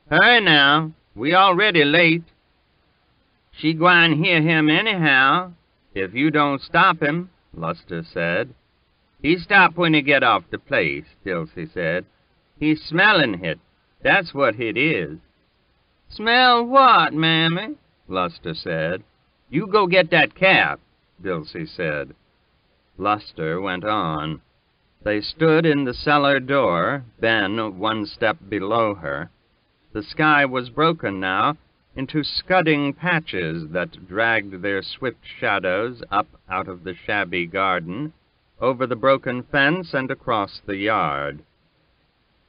Hurry now, we already late." "She gwine hear him anyhow, if you don't stop him," Luster said. "He stop when he get off the place," Dilsey said. "He's smellin' hit. That's what hit is." "Smell what, Mammy?" Luster said. "You go get that cap," Dilsey said. Luster went on. They stood in the cellar door, Ben 1 step below her. The sky was broken now into scudding patches that dragged their swift shadows up out of the shabby garden, over the broken fence and across the yard.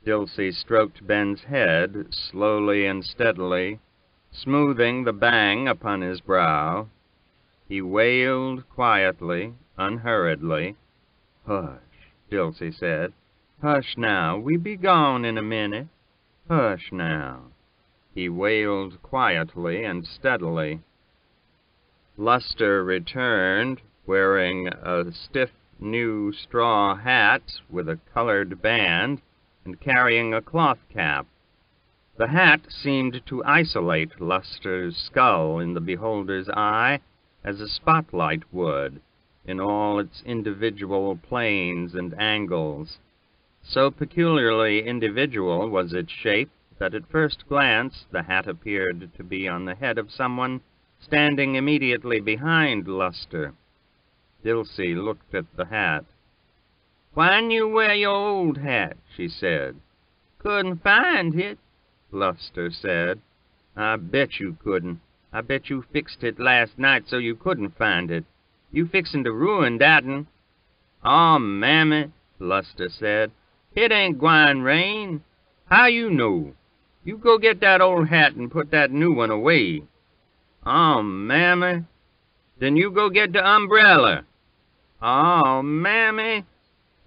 Dilsey stroked Ben's head slowly and steadily, smoothing the bang upon his brow. He wailed quietly, unhurriedly. "Hush," Dilsey said. "Hush now, we be gone in a minute. Hush now." He wailed quietly and steadily. Luster returned, wearing a stiff new straw hat with a colored band and carrying a cloth cap. The hat seemed to isolate Luster's skull in the beholder's eye as a spotlight would, in all its individual planes and angles. So peculiarly individual was its shape that at first glance the hat appeared to be on the head of someone standing immediately behind Luster. Dilsey looked at the hat. "Why'n you wear your old hat?" she said. "Couldn't find it," Luster said. "I bet you couldn't. I bet you fixed it last night so you couldn't find it. You fixin' to ruin that'n." "Aw, Mammy," Luster said, "it ain't gwine rain. How you know? You go get that old hat and put that new one away." "Aw, Mammy." "Then you go get the umbrella." "Aw, Mammy."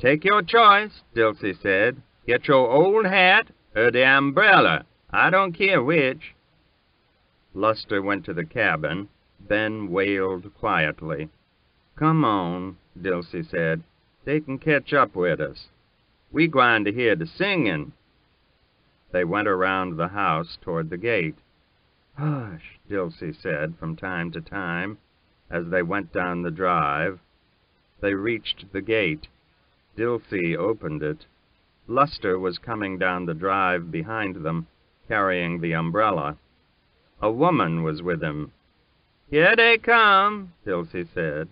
"Take your choice," Dilsey said. "Get your old hat or the umbrella. I don't care which." Luster went to the cabin. Ben wailed quietly. "Come on," Dilsey said. "They can catch up with us. We gwine to hear the singing." They went around the house toward the gate. "Hush," Dilsey said from time to time, as they went down the drive. They reached the gate. Dilsey opened it. Luster was coming down the drive behind them, carrying the umbrella. A woman was with him. "Here they come," Dilsey said.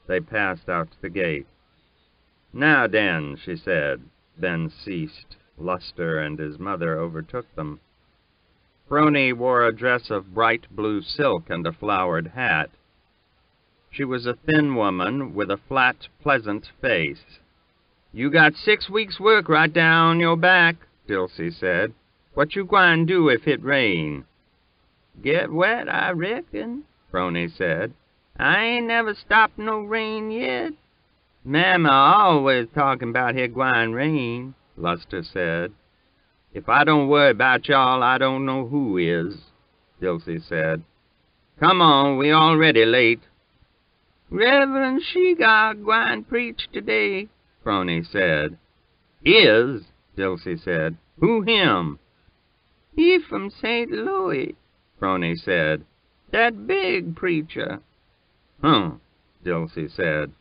They passed out the gate. "Now, den," she said, then ceased. Luster and his mother overtook them. Broney wore a dress of bright blue silk and a flowered hat. She was a thin woman with a flat, pleasant face. "You got 6 weeks' work right down your back," Dilsey said. "What you gwine do if it rain?" "Get wet, I reckon," Broney said. "I ain't never stopped no rain yet." "Mamma always talking about it gwine rain," Luster said. "If I don't worry about y'all, I don't know who is," Dilsey said. "Come on, we already late." "Reverend Shegog gwine preach today," Broney said. "Is?" Dilsey said. "Who him?" "He from St. Louis," Broney said. "That big preacher." Dilsey said.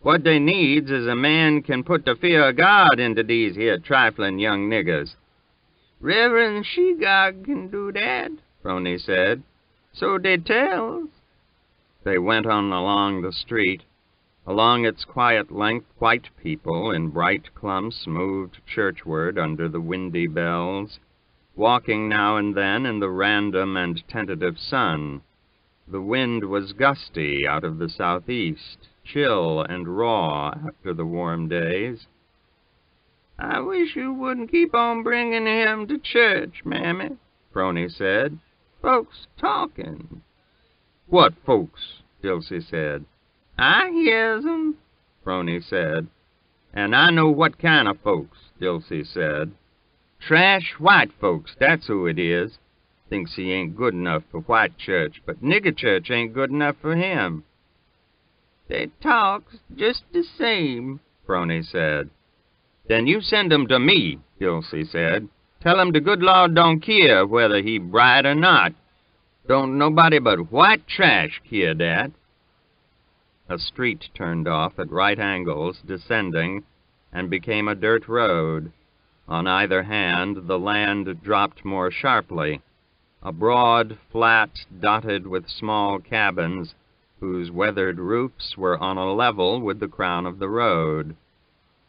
"What they needs is a man can put the fear of God into these here trifling young niggers." "Reverend Shegog can do that," Broney said. "So they tells." They went on along the street. Along its quiet length, white people in bright clumps moved churchward under the windy bells, walking now and then in the random and tentative sun. The wind was gusty out of the southeast, chill and raw after the warm days. "I wish you wouldn't keep on bringing him to church, Mammy," Broney said. "Folks talking." "What folks?" Dilsey said. "I hears 'em," Broney said. "And I know what kind of folks," Dilsey said. "Trash white folks, that's who it is. Thinks he ain't good enough for white church, but nigger church ain't good enough for him." "They talks just the same," Broney said. "Then you send 'em to me," Dilsey said. "Tell him the good Lord don't care whether he bright or not. Don't nobody but white trash care dat." A street turned off at right angles, descending, and became a dirt road. On either hand, the land dropped more sharply. A broad, flat, dotted with small cabins, whose weathered roofs were on a level with the crown of the road.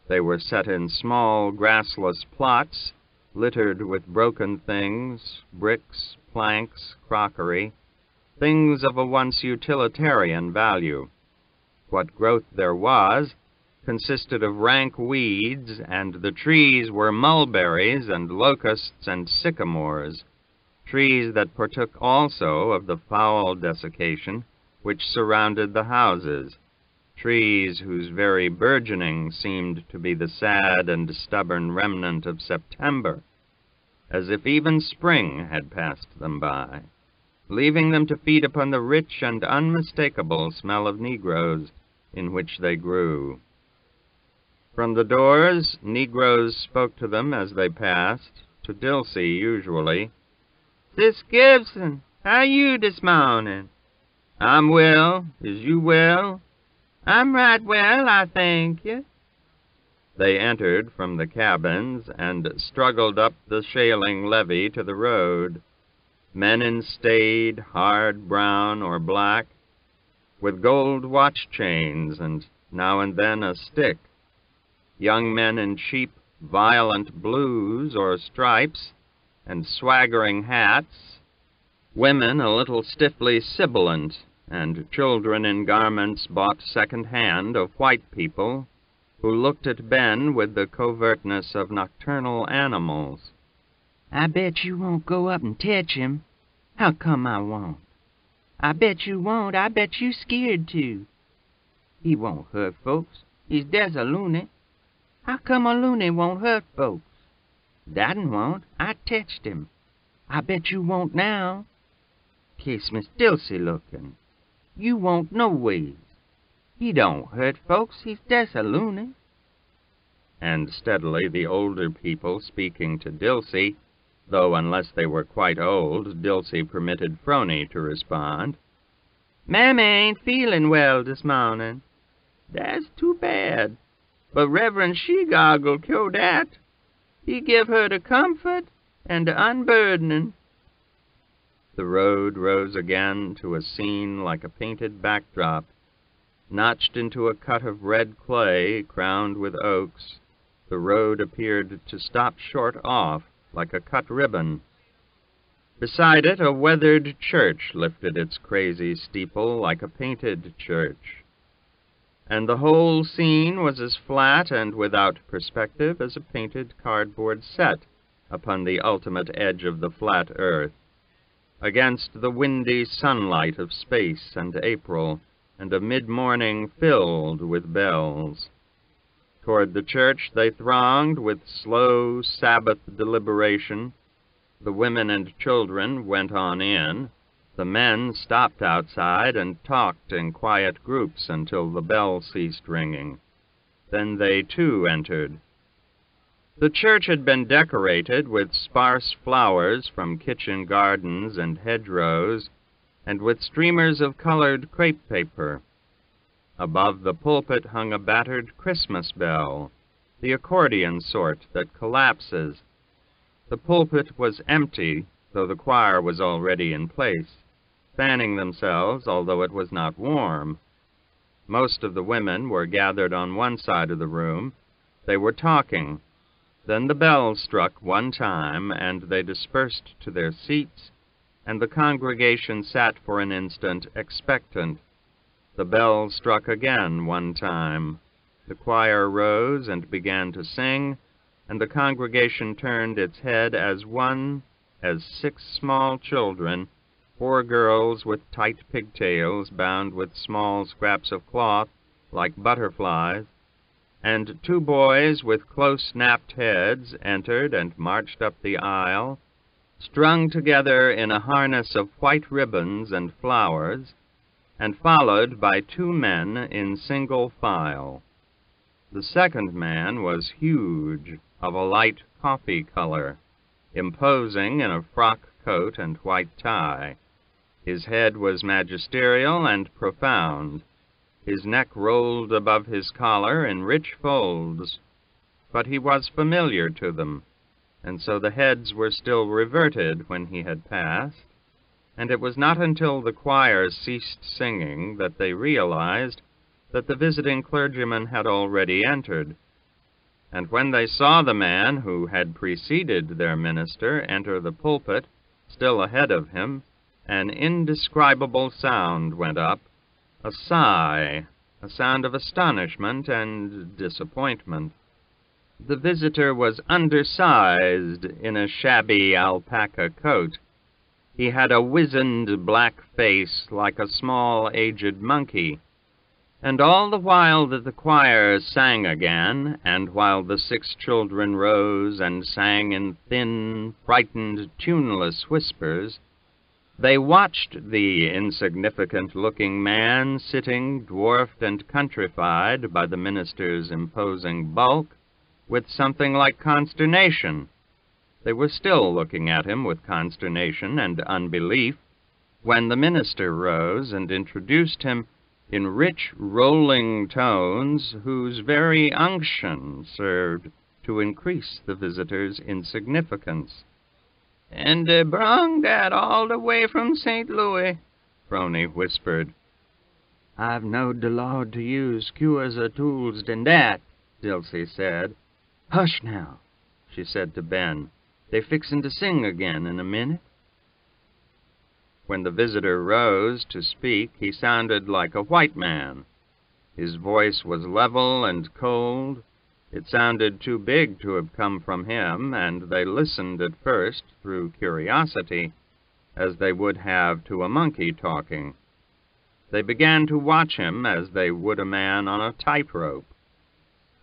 They were set in small, grassless plots, littered with broken things, bricks, planks, crockery, things of a once utilitarian value. What growth there was consisted of rank weeds, and the trees were mulberries and locusts and sycamores, trees that partook also of the foul desiccation which surrounded the houses, trees whose very burgeoning seemed to be the sad and stubborn remnant of September, as if even spring had passed them by, leaving them to feed upon the rich and unmistakable smell of Negroes in which they grew. From the doors, Negroes spoke to them as they passed, to Dilsey usually. "Sis Gibson, how you this morning?" "I'm well. Is you well?" "I'm right well, I thank you." They entered from the cabins and struggled up the shaling levee to the road. Men in staid, hard brown or black, with gold watch chains and now and then a stick. Young men in cheap, violent blues or stripes and swaggering hats. Women a little stiffly sibilant, and children in garments bought second-hand of white people, who looked at Ben with the covertness of nocturnal animals. "I bet you won't go up and tetch him." "How come I won't?" "I bet you won't. I bet you scared to." "He won't hurt folks. He's des a loony." "How come a loony won't hurt folks?" "That'n won't. I tetched him." "I bet you won't now." "Case Miss Dilsey lookin'. You won't no ways. He don't hurt folks. He's des a loony." And steadily the older people, speaking to Dilsey, though unless they were quite old, Dilsey permitted Phroney to respond. "Mammy ain't feelin' well this mornin'. That's too bad. But Reverend Shegog'll cure dat. He give her the comfort and the unburdening." The road rose again to a scene like a painted backdrop, notched into a cut of red clay crowned with oaks. The road appeared to stop short off, like a cut ribbon. Beside it, a weathered church lifted its crazy steeple like a painted church, and the whole scene was as flat and without perspective as a painted cardboard set upon the ultimate edge of the flat earth, against the windy sunlight of space and April, and a mid-morning filled with bells. Toward the church they thronged with slow Sabbath deliberation. The women and children went on in. The men stopped outside and talked in quiet groups until the bell ceased ringing. Then they too entered. The church had been decorated with sparse flowers from kitchen gardens and hedgerows, and with streamers of colored crepe paper. Above the pulpit hung a battered Christmas bell, the accordion sort that collapses. The pulpit was empty, though the choir was already in place, fanning themselves, although it was not warm. Most of the women were gathered on one side of the room. They were talking. Then the bell struck one time, and they dispersed to their seats, and the congregation sat for an instant expectant. The bell struck again one time. The choir rose and began to sing, and the congregation turned its head as one, as 6 small children, 4 girls with tight pigtails bound with small scraps of cloth like butterflies, and 2 boys with close-snapped heads entered and marched up the aisle, strung together in a harness of white ribbons and flowers, and followed by 2 men in single file. The second man was huge, of a light coffee color, imposing in a frock coat and white tie. His head was magisterial and profound. His neck rolled above his collar in rich folds, but he was familiar to them, and so the heads were still reverted when he had passed, and it was not until the choir ceased singing that they realized that the visiting clergyman had already entered. And when they saw the man who had preceded their minister enter the pulpit, still ahead of him, an indescribable sound went up, a sigh, a sound of astonishment and disappointment. The visitor was undersized in a shabby alpaca coat. He had a wizened black face like a small aged monkey. And all the while that the choir sang again, and while the 6 children rose and sang in thin, frightened, tuneless whispers, they watched the insignificant-looking man sitting, dwarfed and countrified by the minister's imposing bulk, with something like consternation. They were still looking at him with consternation and unbelief when the minister rose and introduced him in rich, rolling tones whose very unction served to increase the visitor's insignificance. "And they brung that all the way from St. Louis," Phroney whispered. "I've knowed the Lord to use fewer tools than that," Dilsey said. "Hush now," she said to Ben. "They're fixin' to sing again in a minute." When the visitor rose to speak, he sounded like a white man. His voice was level and cold. It sounded too big to have come from him, and they listened at first through curiosity, as they would have to a monkey talking. They began to watch him as they would a man on a tightrope.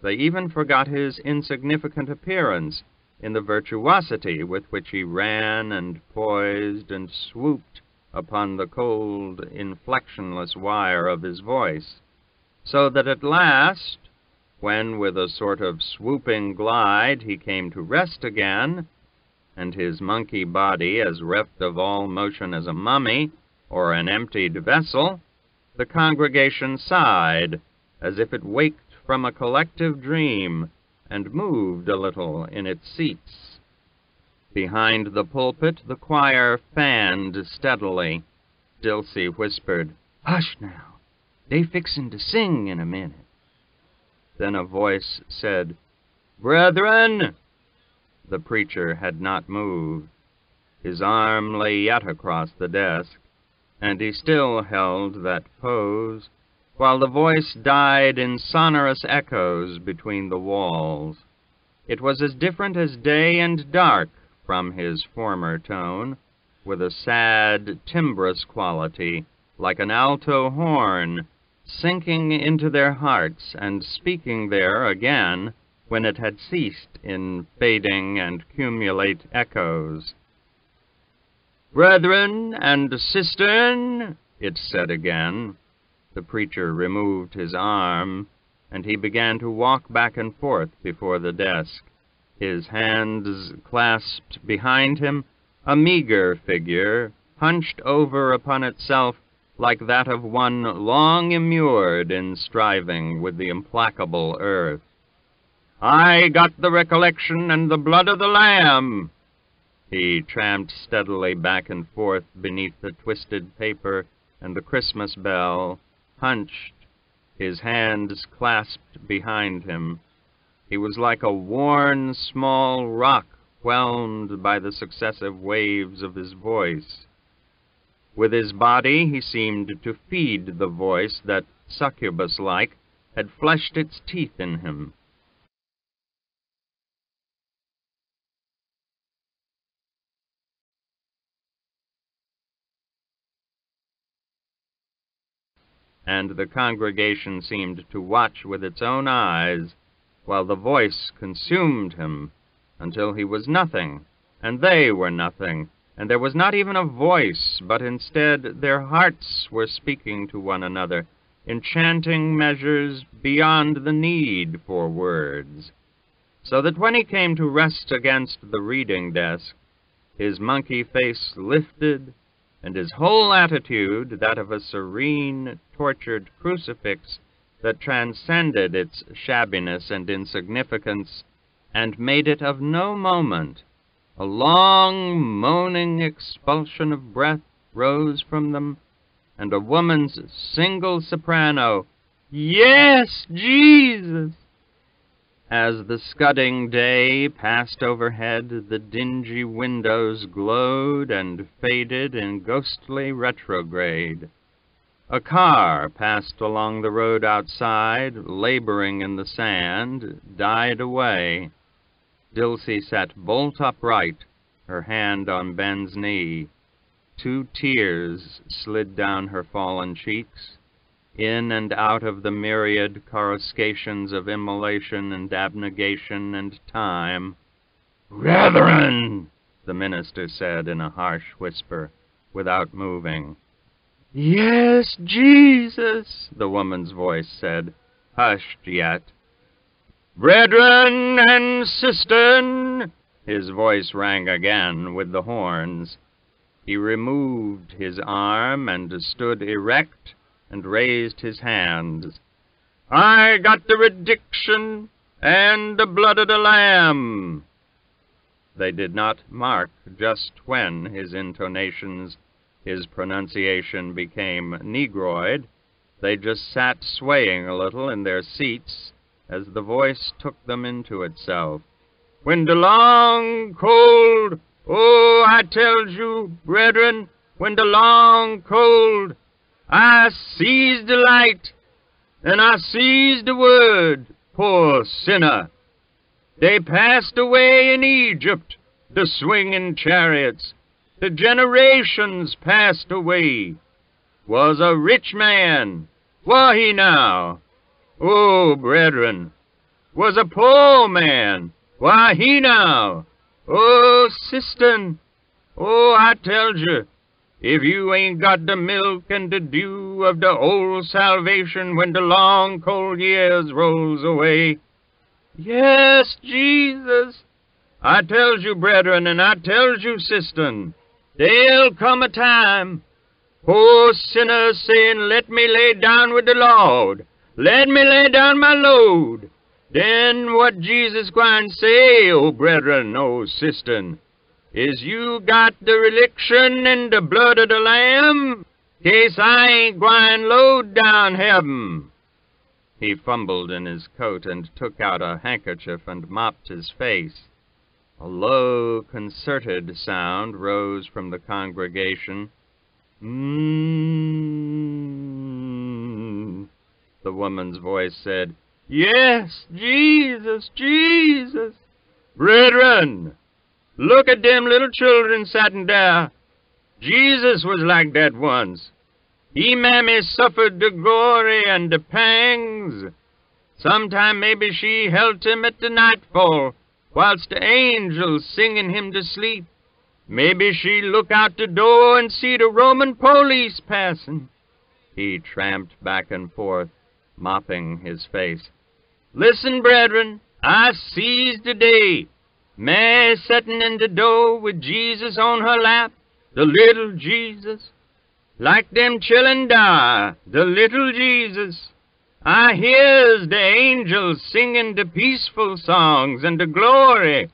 They even forgot his insignificant appearance in the virtuosity with which he ran and poised and swooped upon the cold, inflectionless wire of his voice, so that at last, when with a sort of swooping glide he came to rest again, and his monkey body as reft of all motion as a mummy or an emptied vessel, the congregation sighed, as if it waked from a collective dream and moved a little in its seats. Behind the pulpit the choir fanned steadily. Dilsey whispered, "Hush now, they fixin' to sing in a minute." Then a voice said, "Brethren!" The preacher had not moved. His arm lay yet across the desk, and he still held that pose, while the voice died in sonorous echoes between the walls. It was as different as day and dark from his former tone, with a sad, timbrous quality, like an alto horn, sinking into their hearts and speaking there again when it had ceased in fading and cumulate echoes. "Brethren and sistern," it said again. The preacher removed his arm, and he began to walk back and forth before the desk, his hands clasped behind him, a meager figure, hunched over upon itself like that of one long immured in striving with the implacable earth. "I got the recollection and the blood of the Lamb." He tramped steadily back and forth beneath the twisted paper and the Christmas bell, hunched, his hands clasped behind him. He was like a worn small rock whelmed by the successive waves of his voice. With his body he seemed to feed the voice that, succubus-like, had fleshed its teeth in him. And the congregation seemed to watch with its own eyes, while the voice consumed him, until he was nothing, and they were nothing, and there was not even a voice, but instead their hearts were speaking to one another, enchanting measures beyond the need for words. So that when he came to rest against the reading desk, his monkey face lifted, and his whole attitude, that of a serene, tortured crucifix, that transcended its shabbiness and insignificance, and made it of no moment. A long, moaning expulsion of breath rose from them, and a woman's single soprano, "Yes, Jesus!" As the scudding day passed overhead, the dingy windows glowed and faded in ghostly retrograde. A car passed along the road outside, laboring in the sand, died away. Dilsey sat bolt upright, her hand on Ben's knee. 2 tears slid down her fallen cheeks, in and out of the myriad coruscations of immolation and abnegation and time. "Brethren," the minister said in a harsh whisper, without moving. "Yes, Jesus," the woman's voice said, hushed yet. "Brethren and sistern," his voice rang again with the horns. He removed his arm and stood erect and raised his hands. "I got the rediction and the blood of the Lamb." They did not mark just when his intonations, his pronunciation became negroid. They just sat swaying a little in their seats as the voice took them into itself. "When the long, cold, oh, I tells you, brethren, when the long, cold, I sees the light, and I sees the word, poor sinner. They passed away in Egypt, the swinging chariots. The generations passed away. Was a rich man, were he now? Oh, brethren, was a poor man, why he now? Oh, sistern, oh, I tells you, if you ain't got the milk and the dew of the old salvation when the long cold years rolls away. Yes, Jesus, I tells you, brethren, and I tells you, sistern, there'll come a time, poor sinners saying, let me lay down with the Lord, let me lay down my load. Then what Jesus gwine say, oh brethren, oh sistern, is you got the reliction in the blood of the Lamb, case I ain't gwine load down heaven. He fumbled in his coat and took out a handkerchief and mopped his face. A low, concerted sound rose from the congregation. The woman's voice said, Yes, Jesus, Jesus. Brethren, look at them little children sitting there. Jesus was like that once. He mammy suffered the glory and the pangs. Sometime maybe she held him at the nightfall, whilst the angels singing him to sleep. Maybe she look out the door and see the Roman police passing. He tramped back and forth, mopping his face. Listen, brethren, I sees the day. Mary setting in the door with Jesus on her lap, the little Jesus. Like them chillin' die, the little Jesus. I hears the angels singing the peaceful songs and the glory.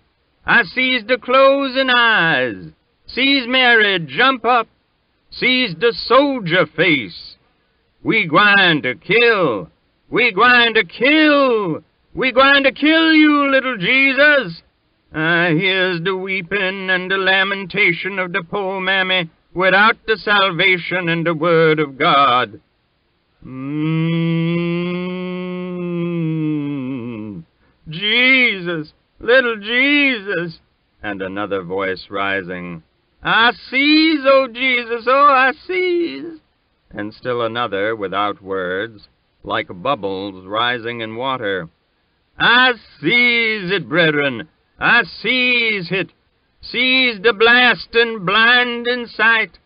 I sees the closing eyes, sees Mary jump up, sees the soldier face. We gwine to kill, we gwine to kill, we gwine to kill you, little Jesus. I hears the weeping and the lamentation of the poor mammy without the salvation and the word of God. Jesus, little Jesus. And another voice rising, I sees, oh Jesus, oh, I sees. And still another, without words, like bubbles rising in water. I sees it, brethren, I sees it, sees the blasting, blinding sight.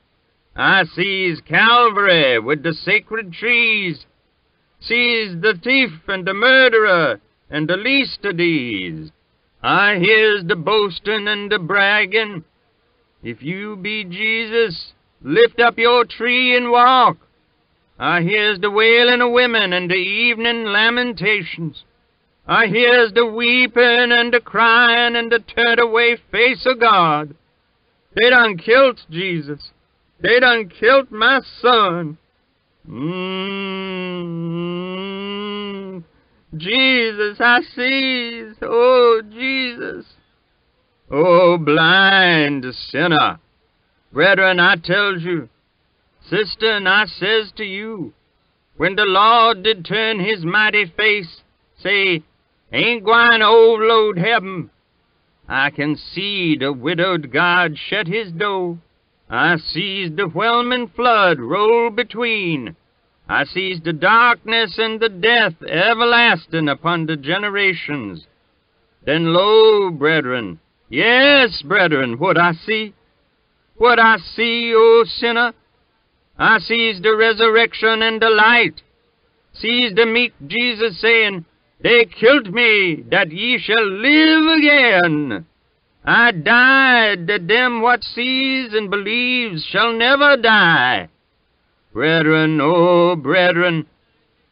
I sees Calvary with the sacred trees, sees the thief and the murderer and the least of these. I hears the boasting and the bragging. If you be Jesus, lift up your tree and walk. I hears the wailing of women and the evening lamentations. I hears the weeping and the crying and the turned-away face of God. They done killed Jesus. They done killed my son. Jesus, I sees. Oh, Jesus. Oh, blind sinner. Brethren, I tells you, sister, and I says to you, when the Lord did turn his mighty face, say, ain't gwine overload heaven. I can see the widowed God shut his door. I sees the whelming flood roll between. I sees the darkness and the death everlasting upon the generations. Then lo, brethren, yes, brethren, what I see? What I see, O sinner? I sees the resurrection and the light. Sees the meek Jesus saying, they killed me, that ye shall live again. I died, that them what sees and believes shall never die. Brethren, oh brethren,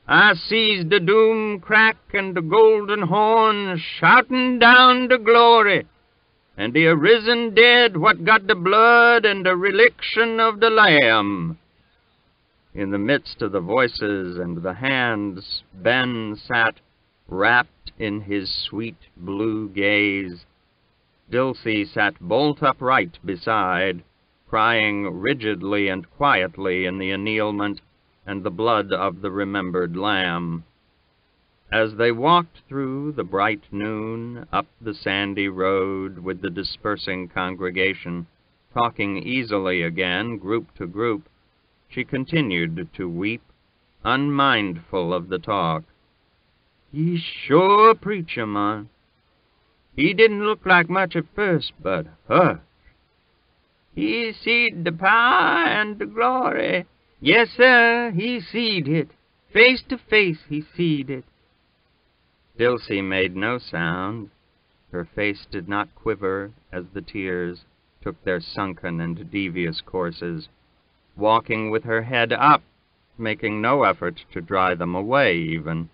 I sees the doom crack and the golden horn shouting down to glory, and the arisen dead what got the blood and the reliction of the Lamb. In the midst of the voices and the hands, Ben sat wrapped in his sweet blue gaze. Dilsey sat bolt upright beside, crying rigidly and quietly in the annealment and the blood of the remembered Lamb. As they walked through the bright noon, up the sandy road with the dispersing congregation, talking easily again, group to group, she continued to weep, unmindful of the talk. He's sure a preacher, man. He didn't look like much at first, but hush. He seed the power and the glory. Yes, sir, he seed it. Face to face he seed it. Dilsey made no sound. Her face did not quiver as the tears took their sunken and devious courses, walking with her head up, making no effort to dry them away even.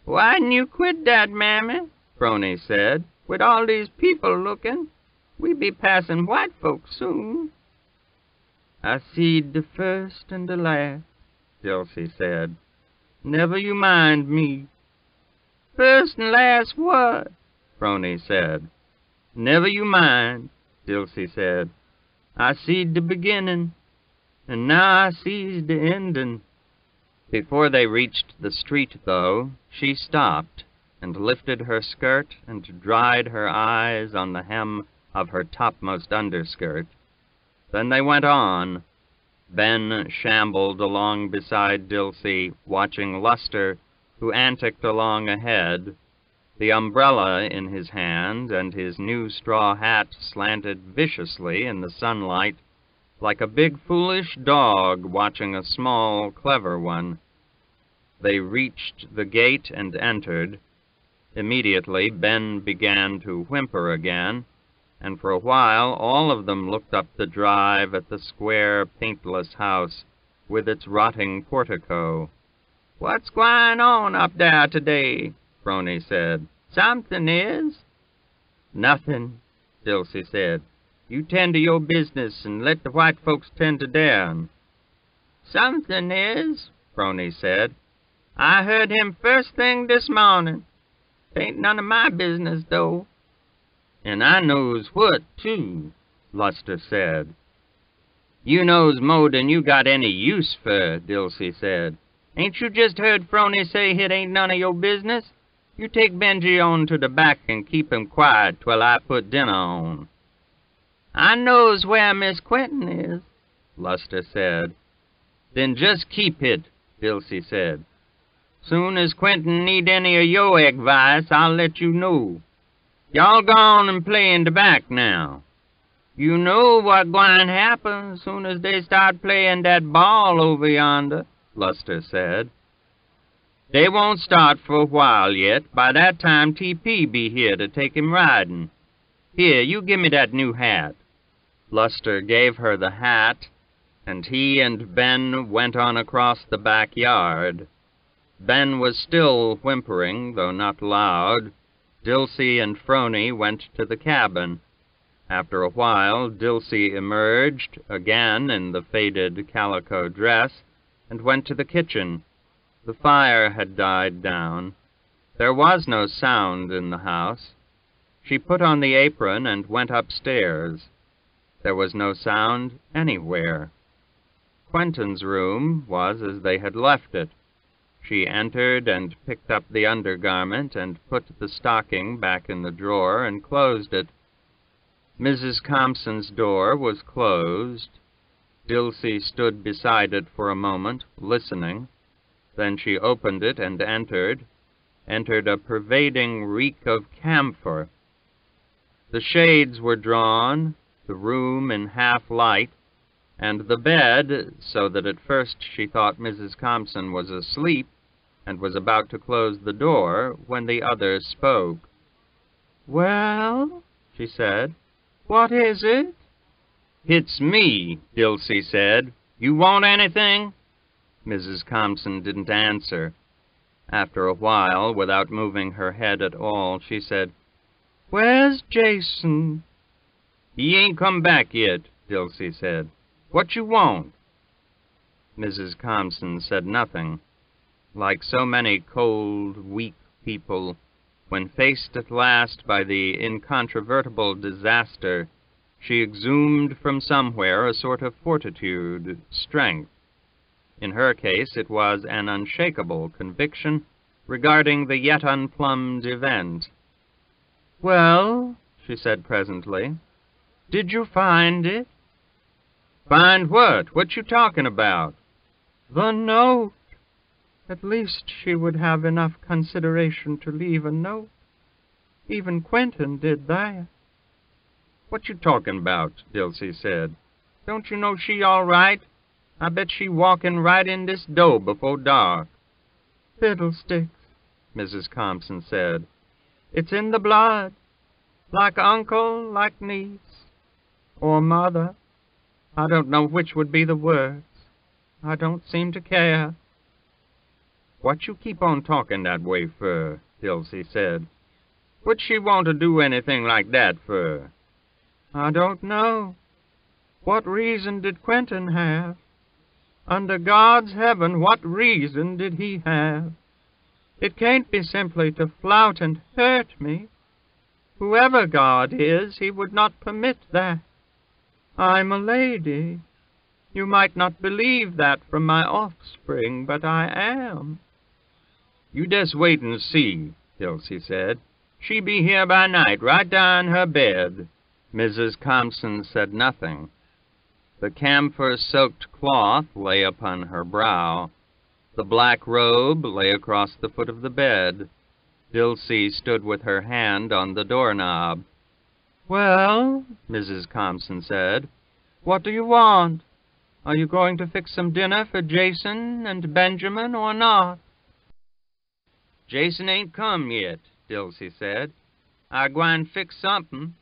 "Why'dn't you quit that, Mammy?" Phroney said. "With all these people looking, we be passing white folks soon." "I seed the first and the last," Dilsey said. "Never you mind me." "First and last what?" Phroney said. "Never you mind," Dilsey said. "I seed the beginning, and now I sees the ending." Before they reached the street, though, she stopped and lifted her skirt and dried her eyes on the hem of her topmost underskirt. Then they went on. Ben shambled along beside Dilsey, watching Luster, who anticked along ahead, the umbrella in his hand, and his new straw hat slanted viciously in the sunlight, like a big foolish dog watching a small, clever one. They reached the gate and entered. Immediately Ben began to whimper again, and for a while all of them looked up the drive at the square, paintless house with its rotting portico. "What's gwine on up there today?" Phroney said. "Something is." "Nothing," Dilsey said. "You tend to your business and let the white folks tend to theirs." "Something is," Phroney said. "I heard him first thing this morning. Ain't none of my business, though." "And I knows what, too," Luster said. "You knows more than you got any use for," Dilsey said. "Ain't you just heard Phroney say it ain't none of your business? You take Benji on to the back and keep him quiet till I put dinner on." "I knows where Miss Quentin is," Luster said. "Then just keep it," Dilsey said. "Soon as Quentin need any of your advice, I'll let you know. Y'all go on and play in the back now. You know what gwine happen soon as they start playing that ball over yonder," Luster said. "They won't start for a while yet. By that time T.P. be here to take him riding. Here, you give me that new hat." Luster gave her the hat, and he and Ben went on across the backyard. Ben was still whimpering, though not loud. Dilsey and Phroney went to the cabin. After a while, Dilsey emerged, again in the faded calico dress, and went to the kitchen. The fire had died down. There was no sound in the house. She put on the apron and went upstairs. There was no sound anywhere. Quentin's room was as they had left it. She entered and picked up the undergarment and put the stocking back in the drawer and closed it. Mrs. Compson's door was closed. Dilsey stood beside it for a moment, listening. Then she opened it and entered a pervading reek of camphor. The shades were drawn, the room in half-light, and the bed, so that at first she thought Mrs. Compson was asleep and was about to close the door when the other spoke. "Well," she said, "what is it?" "It's me," Dilsey said. "You want anything?" Mrs. Compson didn't answer. After a while, without moving her head at all, she said, "Where's Jason?" "He ain't come back yet," Dilsey said. "What you want?" Mrs. Compson said nothing. Like so many cold, weak people, when faced at last by the incontrovertible disaster, she exhumed from somewhere a sort of fortitude, strength. In her case, it was an unshakable conviction regarding the yet unplumbed event. "Well," she said presently, "did you find it?" "Find what? What you talking about?" "The note. At least she would have enough consideration to leave a note. Even Quentin did that." "What you talking about?" Dilsey said. "Don't you know she all right? I bet she walking right in this door before dark." "Fiddlesticks," Mrs. Compson said. "It's in the blood. Like uncle, like niece, or mother. I don't know which would be the worst. I don't seem to care. What you keep on talking that way for? Dilsey said. Would she want to do anything like that for? I don't know. What reason did Quentin have? Under God's heaven, what reason did he have? It can't be simply to flout and hurt me. Whoever God is, he would not permit that. I'm a lady. You might not believe that from my offspring, but I am. You just wait and see, Dilsey said. She be here by night, right down her bed. Mrs. Compson said nothing. The camphor-soaked cloth lay upon her brow. The black robe lay across the foot of the bed. Dilsey stood with her hand on the doorknob. Well, Mrs. Compson said, what do you want? Are you going to fix some dinner for Jason and Benjamin or not? Jason ain't come yet, Dilsey said. I gwine fix something.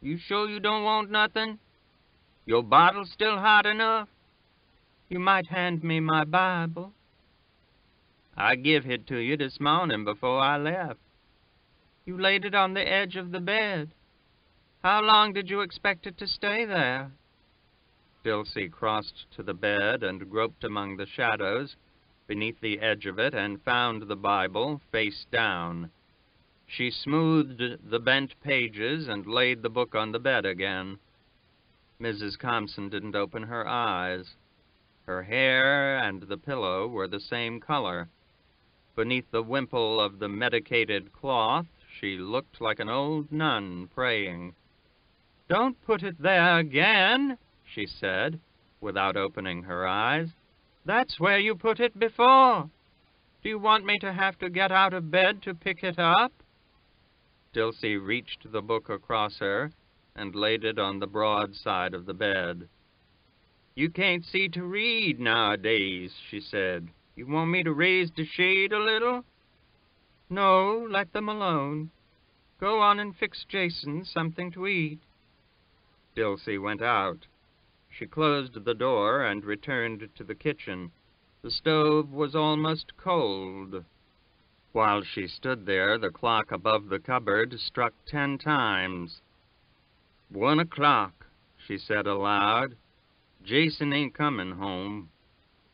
You sure you don't want nothing? Your bottle's still hot enough? You might hand me my Bible. I give it to you this morning before I left. You laid it on the edge of the bed. How long did you expect it to stay there? Dilsey crossed to the bed and groped among the shadows beneath the edge of it and found the Bible face down. She smoothed the bent pages and laid the book on the bed again. Mrs. Compson didn't open her eyes. Her hair and the pillow were the same color. Beneath the wimple of the medicated cloth, she looked like an old nun praying. Don't put it there again, she said, without opening her eyes. That's where you put it before. Do you want me to have to get out of bed to pick it up? Dilsey reached the book across her and laid it on the broad side of the bed. You can't see to read nowadays, she said. You want me to raise the shade a little? No, let them alone. Go on and fix Jason something to eat. Dilsey went out. She closed the door and returned to the kitchen. The stove was almost cold. While she stood there, the clock above the cupboard struck 10 times. 1 o'clock, she said aloud. Jason ain't coming home.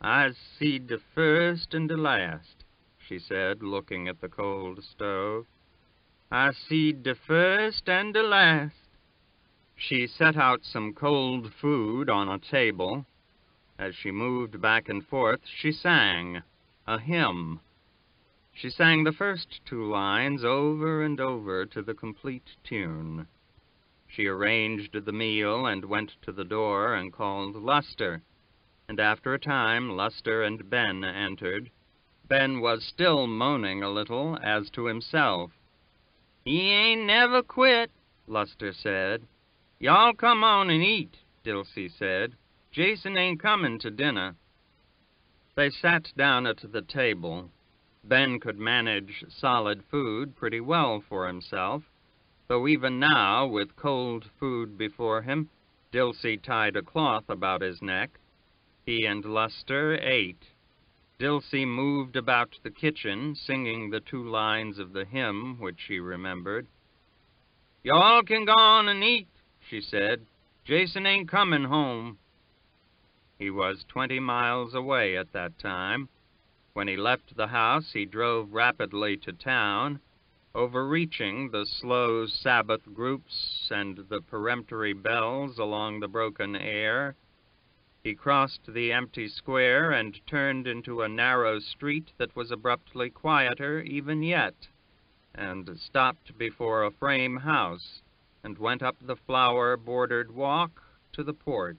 I seed the first and the last, she said, looking at the cold stove. I seed the first and the last. She set out some cold food on a table. As she moved back and forth, she sang a hymn. She sang the first 2 lines over and over to the complete tune. She arranged the meal and went to the door and called Luster. And after a time, Luster and Ben entered. Ben was still moaning a little as to himself. He ain't never quit, Luster said. Y'all come on and eat, Dilsey said. Jason ain't coming to dinner. They sat down at the table. Ben could manage solid food pretty well for himself, though even now, with cold food before him, Dilsey tied a cloth about his neck. He and Luster ate. Dilsey moved about the kitchen, singing the 2 lines of the hymn which she remembered. Y'all can go on and eat, she said. Jason ain't coming home. He was 20 miles away at that time. When he left the house, he drove rapidly to town, overreaching the slow Sabbath groups and the peremptory bells along the broken air. He crossed the empty square and turned into a narrow street that was abruptly quieter even yet, and stopped before a frame house, and went up the flower-bordered walk to the porch.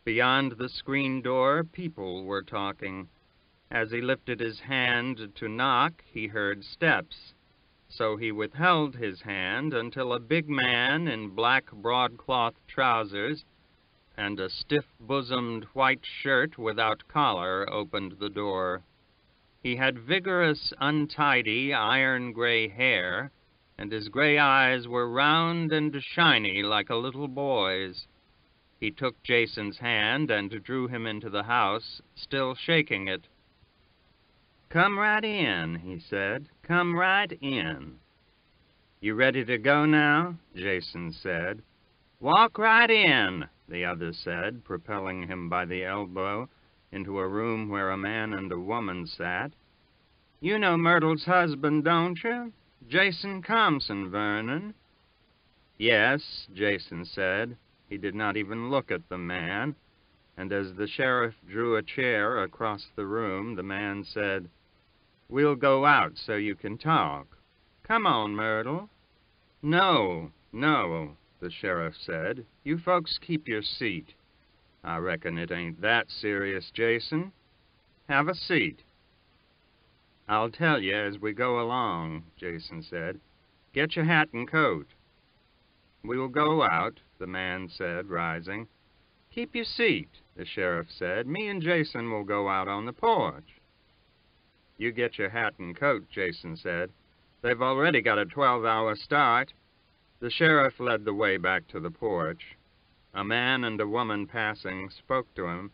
Beyond the screen door, people were talking. As he lifted his hand to knock, he heard steps, so he withheld his hand until a big man in black broadcloth trousers and a stiff-bosomed white shirt without collar opened the door. He had vigorous, untidy, iron-gray hair, and his gray eyes were round and shiny like a little boy's. He took Jason's hand and drew him into the house, still shaking it. "Come right in," he said. "Come right in." "You ready to go now?" Jason said. "Walk right in," the other said, propelling him by the elbow into a room where a man and a woman sat. "You know Myrtle's husband, don't you? Jason Thompson, Vernon." "Yes," Jason said. He did not even look at the man, and as the sheriff drew a chair across the room, the man said, "We'll go out so you can talk. Come on, Myrtle." "No, no," the sheriff said. "You folks keep your seat. I reckon it ain't that serious, Jason. Have a seat." "I'll tell you as we go along," Jason said. "Get your hat and coat." "We'll go out," the man said, rising. "Keep your seat," the sheriff said. "Me and Jason will go out on the porch." "You get your hat and coat," Jason said. "They've already got a 12-hour start." The sheriff led the way back to the porch. A man and a woman passing spoke to him.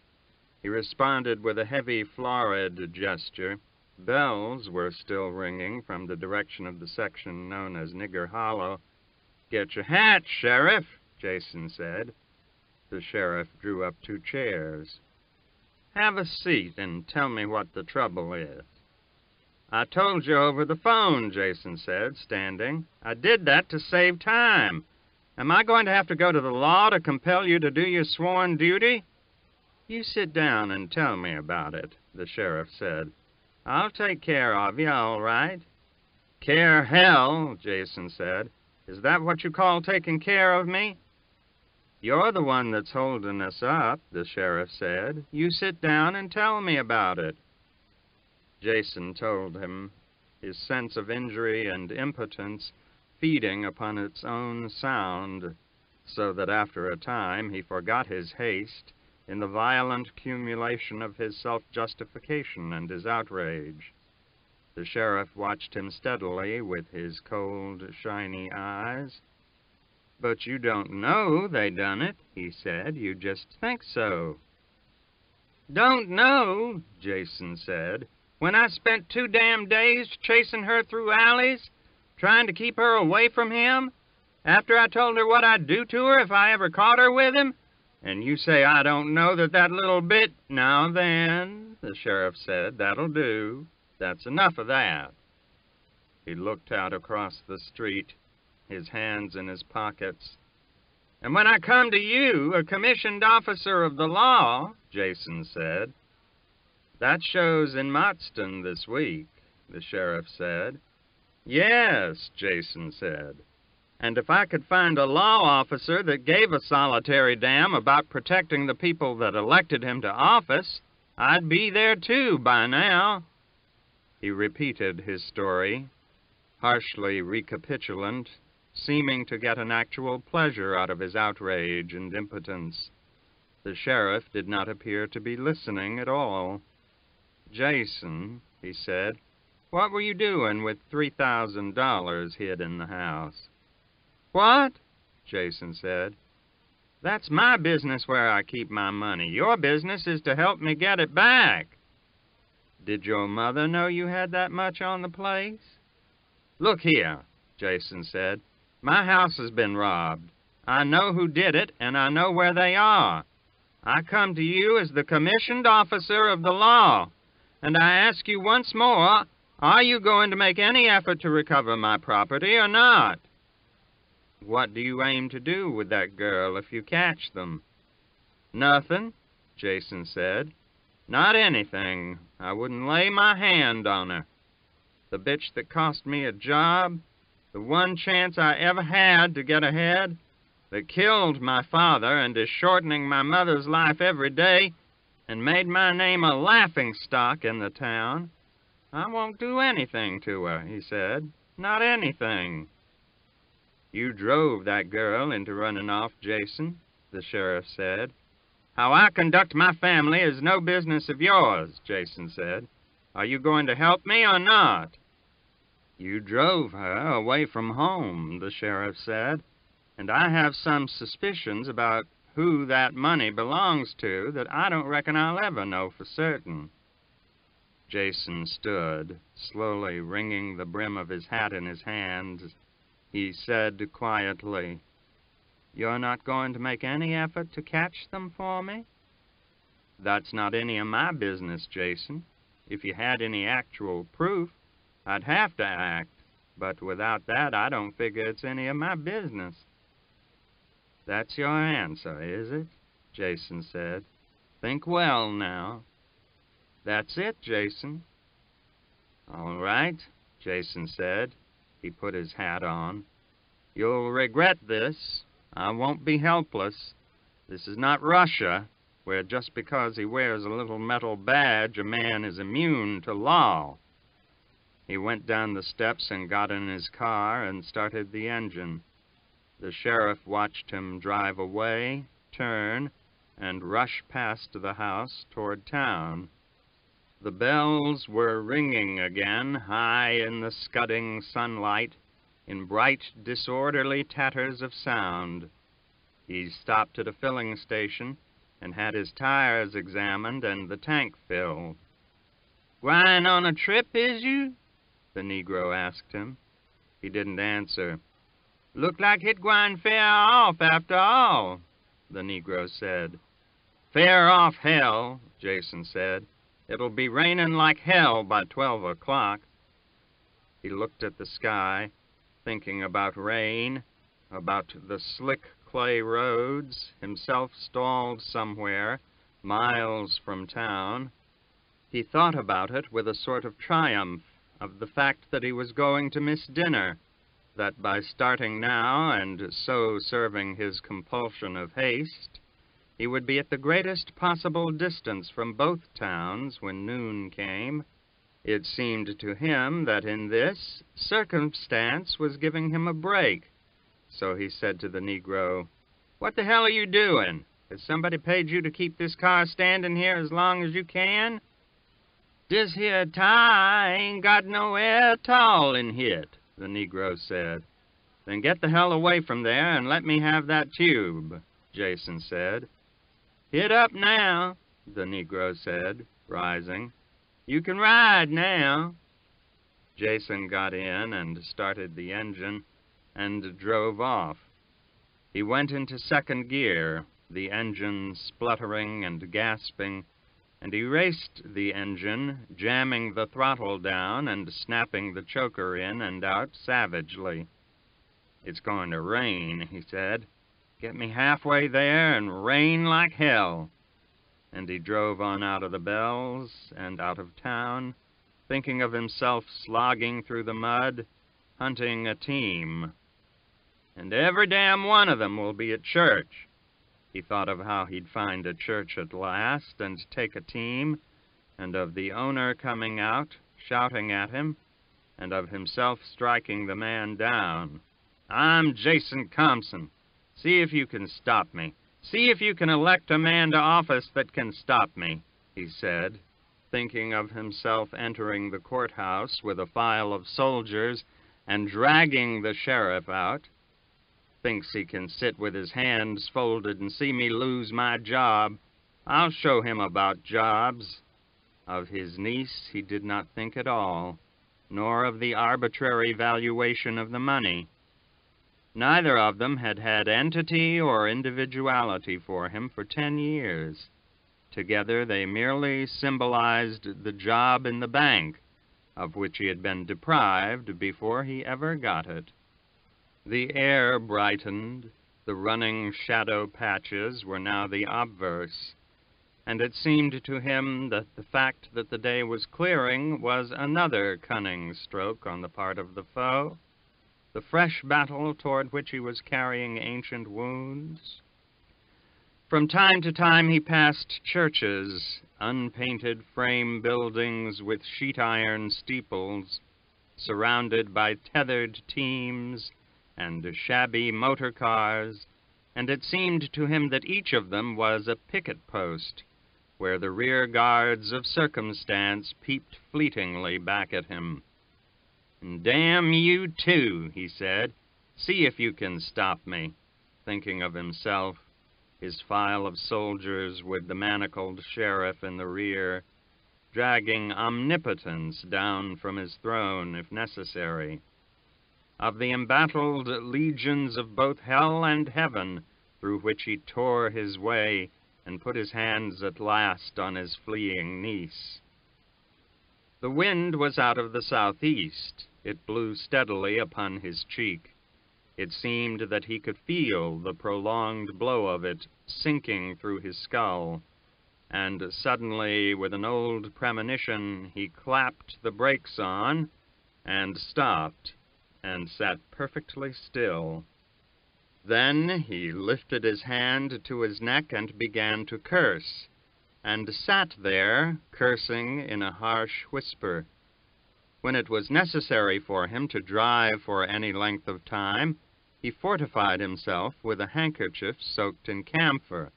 He responded with a heavy, florid gesture. Bells were still ringing from the direction of the section known as Nigger Hollow. "Get your hat, Sheriff," Jason said. The sheriff drew up 2 chairs. "Have a seat and tell me what the trouble is." "I told you over the phone," Jason said, standing. "I did that to save time. Am I going to have to go to the law to compel you to do your sworn duty?" "You sit down and tell me about it," the sheriff said. "I'll take care of you, all right." "Care hell," Jason said. "Is that what you call taking care of me?" "You're the one that's holding us up," the sheriff said. "You sit down and tell me about it." Jason told him, his sense of injury and impotence feeding upon its own sound, so that after a time he forgot his haste in the violent accumulation of his self-justification and his outrage. The sheriff watched him steadily with his cold, shiny eyes. "But you don't know they done it," he said. "You just think so." "Don't know," Jason said, "when I spent 2 damn days chasing her through alleys, trying to keep her away from him, after I told her what I'd do to her if I ever caught her with him, and you say I don't know that little bit—" "Now then," the sheriff said, "that'll do. That's enough of that." He looked out across the street, his hands in his pockets. "And when I come to you, a commissioned officer of the law," Jason said. "That shows in Motston this week," the sheriff said. "Yes," Jason said. "And if I could find a law officer that gave a solitary damn about protecting the people that elected him to office, I'd be there too by now." He repeated his story, harshly recapitulant, seeming to get an actual pleasure out of his outrage and impotence. The sheriff did not appear to be listening at all. "Jason," he said, "what were you doing with $3,000 hid in the house?" "What?" Jason said. "That's my business where I keep my money. Your business is to help me get it back." "Did your mother know you had that much on the place?" "Look here," Jason said. "My house has been robbed. I know who did it, and I know where they are. I come to you as the commissioned officer of the law, and I ask you once more, are you going to make any effort to recover my property or not?" "What do you aim to do with that girl if you catch them?" "Nothing," Jason said. "Not anything. I wouldn't lay my hand on her. The bitch that cost me a job, the one chance I ever had to get ahead, that killed my father and is shortening my mother's life every day and made my name a laughingstock in the town. I won't do anything to her," he said. "Not anything." "You drove that girl into running off, Jason," the sheriff said. "How I conduct my family is no business of yours," Jason said. "Are you going to help me or not?" "You drove her away from home," the sheriff said, "and I have some suspicions about who that money belongs to that I don't reckon I'll ever know for certain." Jason stood, slowly wringing the brim of his hat in his hands. He said quietly, "You're not going to make any effort to catch them for me?" "That's not any of my business, Jason. If you had any actual proof, I'd have to act, but without that, I don't figure it's any of my business." "That's your answer, is it?" Jason said. "Think well now." "That's it, Jason." "All right," Jason said. He put his hat on. "You'll regret this. I won't be helpless. This is not Russia, where just because he wears a little metal badge, a man is immune to law." He went down the steps and got in his car and started the engine. The sheriff watched him drive away, turn, and rush past the house toward town. The bells were ringing again, high in the scudding sunlight, in bright, disorderly tatters of sound. He stopped at a filling station and had his tires examined and the tank filled. "Gwine on a trip, is you?" the Negro asked him. He didn't answer. "Look like it gwine fair off after all," the Negro said. "Fair off hell," Jason said. "It'll be raining like hell by 12 o'clock. He looked at the sky, thinking about rain, about the slick clay roads, himself stalled somewhere, miles from town. He thought about it with a sort of triumph, of the fact that he was going to miss dinner, that by starting now and so serving his compulsion of haste, he would be at the greatest possible distance from both towns when noon came. It seemed to him that in this, circumstance was giving him a break. So he said to the Negro, "What the hell are you doing? Has somebody paid you to keep this car standing here as long as you can?" "Dis here tire ain't got no air 'tall in hit," the Negro said. "Then get the hell away from there and let me have that tube," Jason said. "Hit up now," the Negro said, rising. "You can ride now." Jason got in and started the engine and drove off. He went into second gear, the engine spluttering and gasping, and he raced the engine, jamming the throttle down and snapping the choker in and out savagely. "It's going to rain," he said. "Get me halfway there and rain like hell." And he drove on out of the bells and out of town, thinking of himself slogging through the mud, hunting a team. "And every damn one of them will be at church." He thought of how he'd find a church at last and take a team, and of the owner coming out, shouting at him, and of himself striking the man down. "I'm Jason Thompson. See if you can stop me. See if you can elect a man to office that can stop me," he said, thinking of himself entering the courthouse with a file of soldiers and dragging the sheriff out. Thinks he can sit with his hands folded and see me lose my job. I'll show him about jobs. Of his niece he did not think at all, nor of the arbitrary valuation of the money. Neither of them had had entity or individuality for him for 10 years. Together they merely symbolized the job in the bank, of which he had been deprived before he ever got it. The air brightened, the running shadow patches were now the obverse, and it seemed to him that the fact that the day was clearing was another cunning stroke on the part of the foe, the fresh battle toward which he was carrying ancient wounds. From time to time he passed churches, unpainted frame buildings with sheet-iron steeples, surrounded by tethered teams and shabby motor cars, and it seemed to him that each of them was a picket post, where the rear guards of circumstance peeped fleetingly back at him. "And damn you, too," he said. "See if you can stop me," thinking of himself, his file of soldiers with the manacled sheriff in the rear, dragging omnipotence down from his throne if necessary, of the embattled legions of both hell and heaven through which he tore his way and put his hands at last on his fleeing niece. The wind was out of the southeast. It blew steadily upon his cheek. It seemed that he could feel the prolonged blow of it sinking through his skull, and suddenly, with an old premonition, he clapped the brakes on and stopped and sat perfectly still. Then he lifted his hand to his neck and began to curse, and sat there, cursing in a harsh whisper. When it was necessary for him to drive for any length of time, he fortified himself with a handkerchief soaked in camphor,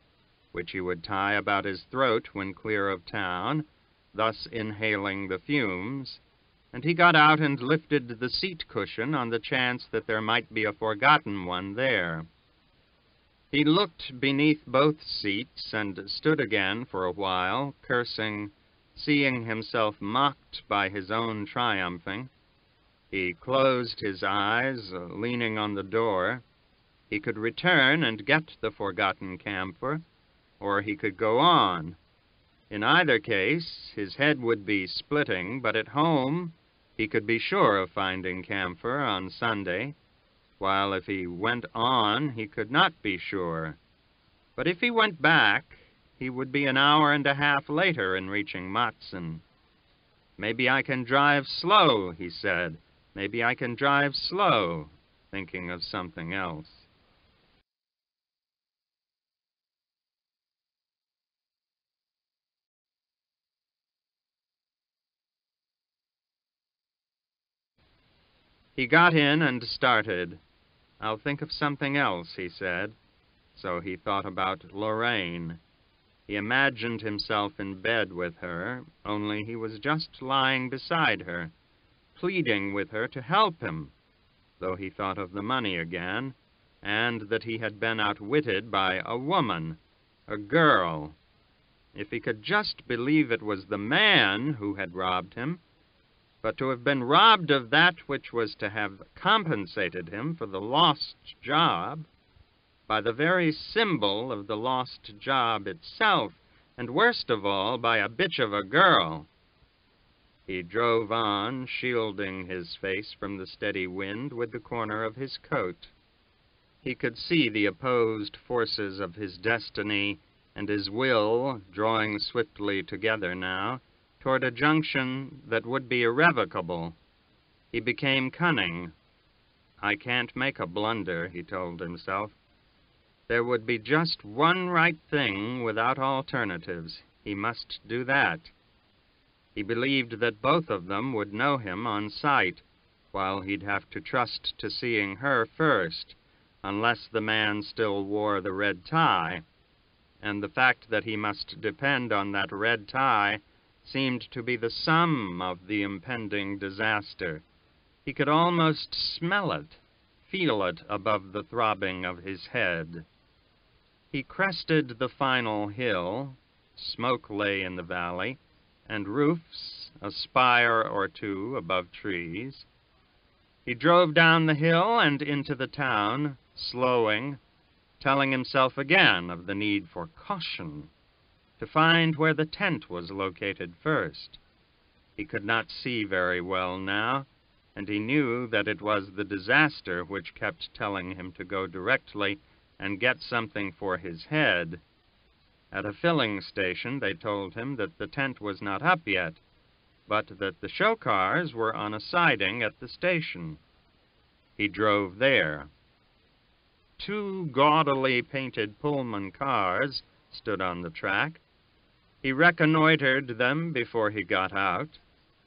which he would tie about his throat when clear of town, thus inhaling the fumes, and he got out and lifted the seat cushion on the chance that there might be a forgotten one there. He looked beneath both seats and stood again for a while, cursing, seeing himself mocked by his own triumphing. He closed his eyes, leaning on the door. He could return and get the forgotten camphor, or he could go on. In either case, his head would be splitting, but at home he could be sure of finding camphor on Sunday, while if he went on, he could not be sure. But if he went back, he would be an hour and a half later in reaching Matson. "Maybe I can drive slow," he said. "Maybe I can drive slow," thinking of something else. He got in and started. "I'll think of something else," he said. So he thought about Lorraine. He imagined himself in bed with her, only he was just lying beside her, pleading with her to help him, though he thought of the money again, and that he had been outwitted by a woman, a girl. If he could just believe it was the man who had robbed him, but to have been robbed of that which was to have compensated him for the lost job, by the very symbol of the lost job itself, and worst of all, by a bitch of a girl. He drove on, shielding his face from the steady wind with the corner of his coat. He could see the opposed forces of his destiny and his will drawing swiftly together now, toward a junction that would be irrevocable. He became cunning. "I can't make a blunder," he told himself. There would be just one right thing without alternatives. He must do that. He believed that both of them would know him on sight, while he'd have to trust to seeing her first, unless the man still wore the red tie. And the fact that he must depend on that red tie seemed to be the sum of the impending disaster. He could almost smell it, feel it above the throbbing of his head. He crested the final hill. Smoke lay in the valley, and roofs, a spire or two above trees. He drove down the hill and into the town, slowing, telling himself again of the need for caution, to find where the tent was located first. He could not see very well now, and he knew that it was the disaster which kept telling him to go directly and get something for his head. At a filling station, they told him that the tent was not up yet, but that the show cars were on a siding at the station. He drove there. 2 gaudily painted Pullman cars stood on the track. He reconnoitered them before he got out.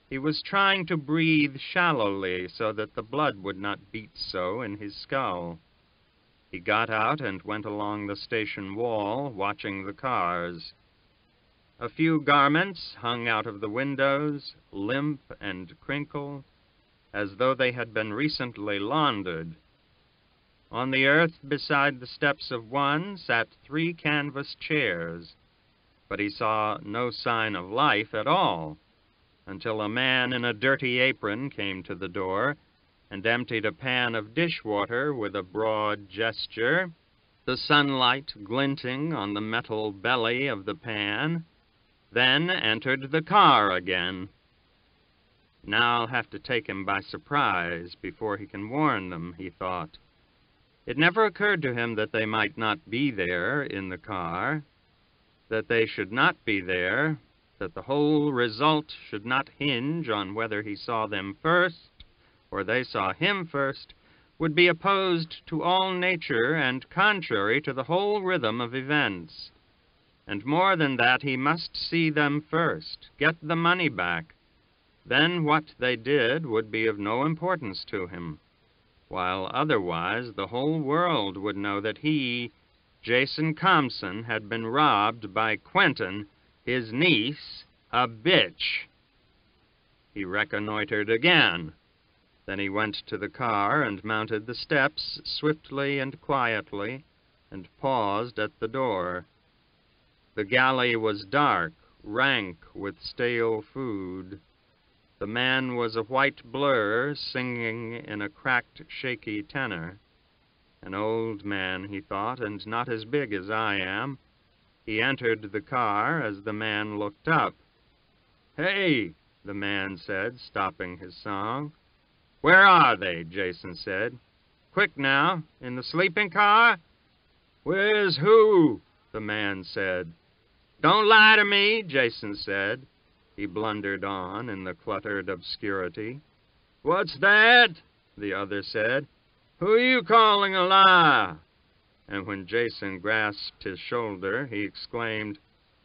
He was trying to breathe shallowly so that the blood would not beat so in his skull. He got out and went along the station wall, watching the cars. A few garments hung out of the windows, limp and crinkled, as though they had been recently laundered. On the earth beside the steps of one sat 3 canvas chairs, but he saw no sign of life at all, until a man in a dirty apron came to the door and emptied a pan of dishwater with a broad gesture, the sunlight glinting on the metal belly of the pan, then entered the car again. Now I'll have to take him by surprise before he can warn them, he thought. It never occurred to him that they might not be there in the car, that they should not be there, that the whole result should not hinge on whether he saw them first or they saw him first, would be opposed to all nature and contrary to the whole rhythm of events. And more than that, he must see them first, get the money back. Then what they did would be of no importance to him, while otherwise the whole world would know that he, Jason Compson, had been robbed by Quentin, his niece, a bitch. He reconnoitered again. Then he went to the car and mounted the steps swiftly and quietly and paused at the door. The galley was dark, rank with stale food. The man was a white blur singing in a cracked, shaky tenor. An old man, he thought, and not as big as I am. He entered the car as the man looked up. "Hey," the man said, stopping his song. "Where are they?" Jason said. "Quick now, in the sleeping car?" "Where's who?" the man said. "Don't lie to me," Jason said. He blundered on in the cluttered obscurity. "What's that?" the other said. "Who are you calling a liar?" And when Jason grasped his shoulder, he exclaimed,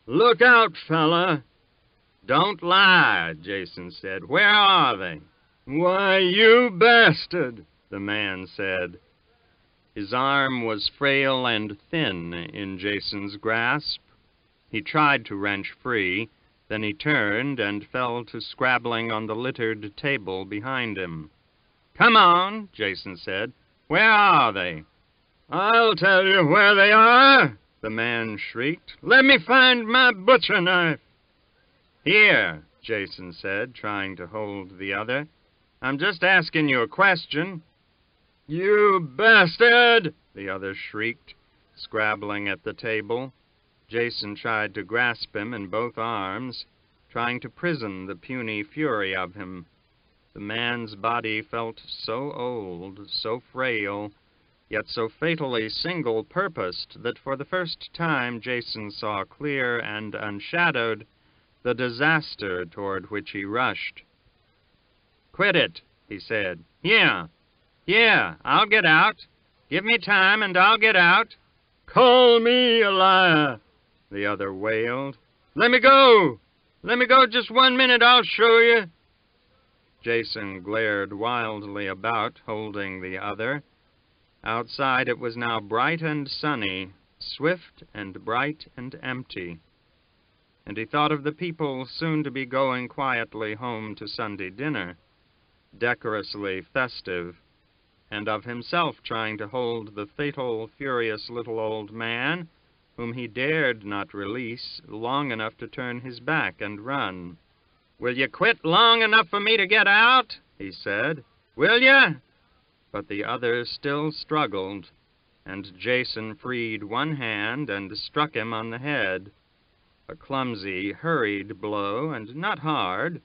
"Look out, fella!" "Don't lie," Jason said. "Where are they?" "Why, you bastard," the man said. His arm was frail and thin in Jason's grasp. He tried to wrench free, then he turned and fell to scrabbling on the littered table behind him. "Come on," Jason said. "Where are they?" "I'll tell you where they are," the man shrieked. "Let me find my butcher knife." "Here," Jason said, trying to hold the other. "I'm just asking you a question." "You bastard!" the other shrieked, scrabbling at the table. Jason tried to grasp him in both arms, trying to prison the puny fury of him. The man's body felt so old, so frail, yet so fatally single-purposed that for the first time Jason saw clear and unshadowed the disaster toward which he rushed. "Quit it," he said. Here, I'll get out. Give me time and I'll get out." "Call me a liar," the other wailed. Let me go just 1 minute, I'll show you." Jason glared wildly about, holding the other. Outside it was now bright and sunny, swift and bright and empty. And he thought of the people soon to be going quietly home to Sunday dinner, decorously festive, and of himself trying to hold the fatal, furious little old man, whom he dared not release, long enough to turn his back and run. "Will you quit long enough for me to get out?" he said. "Will you?" But the other still struggled, and Jason freed one hand and struck him on the head. A clumsy, hurried blow, and not hard,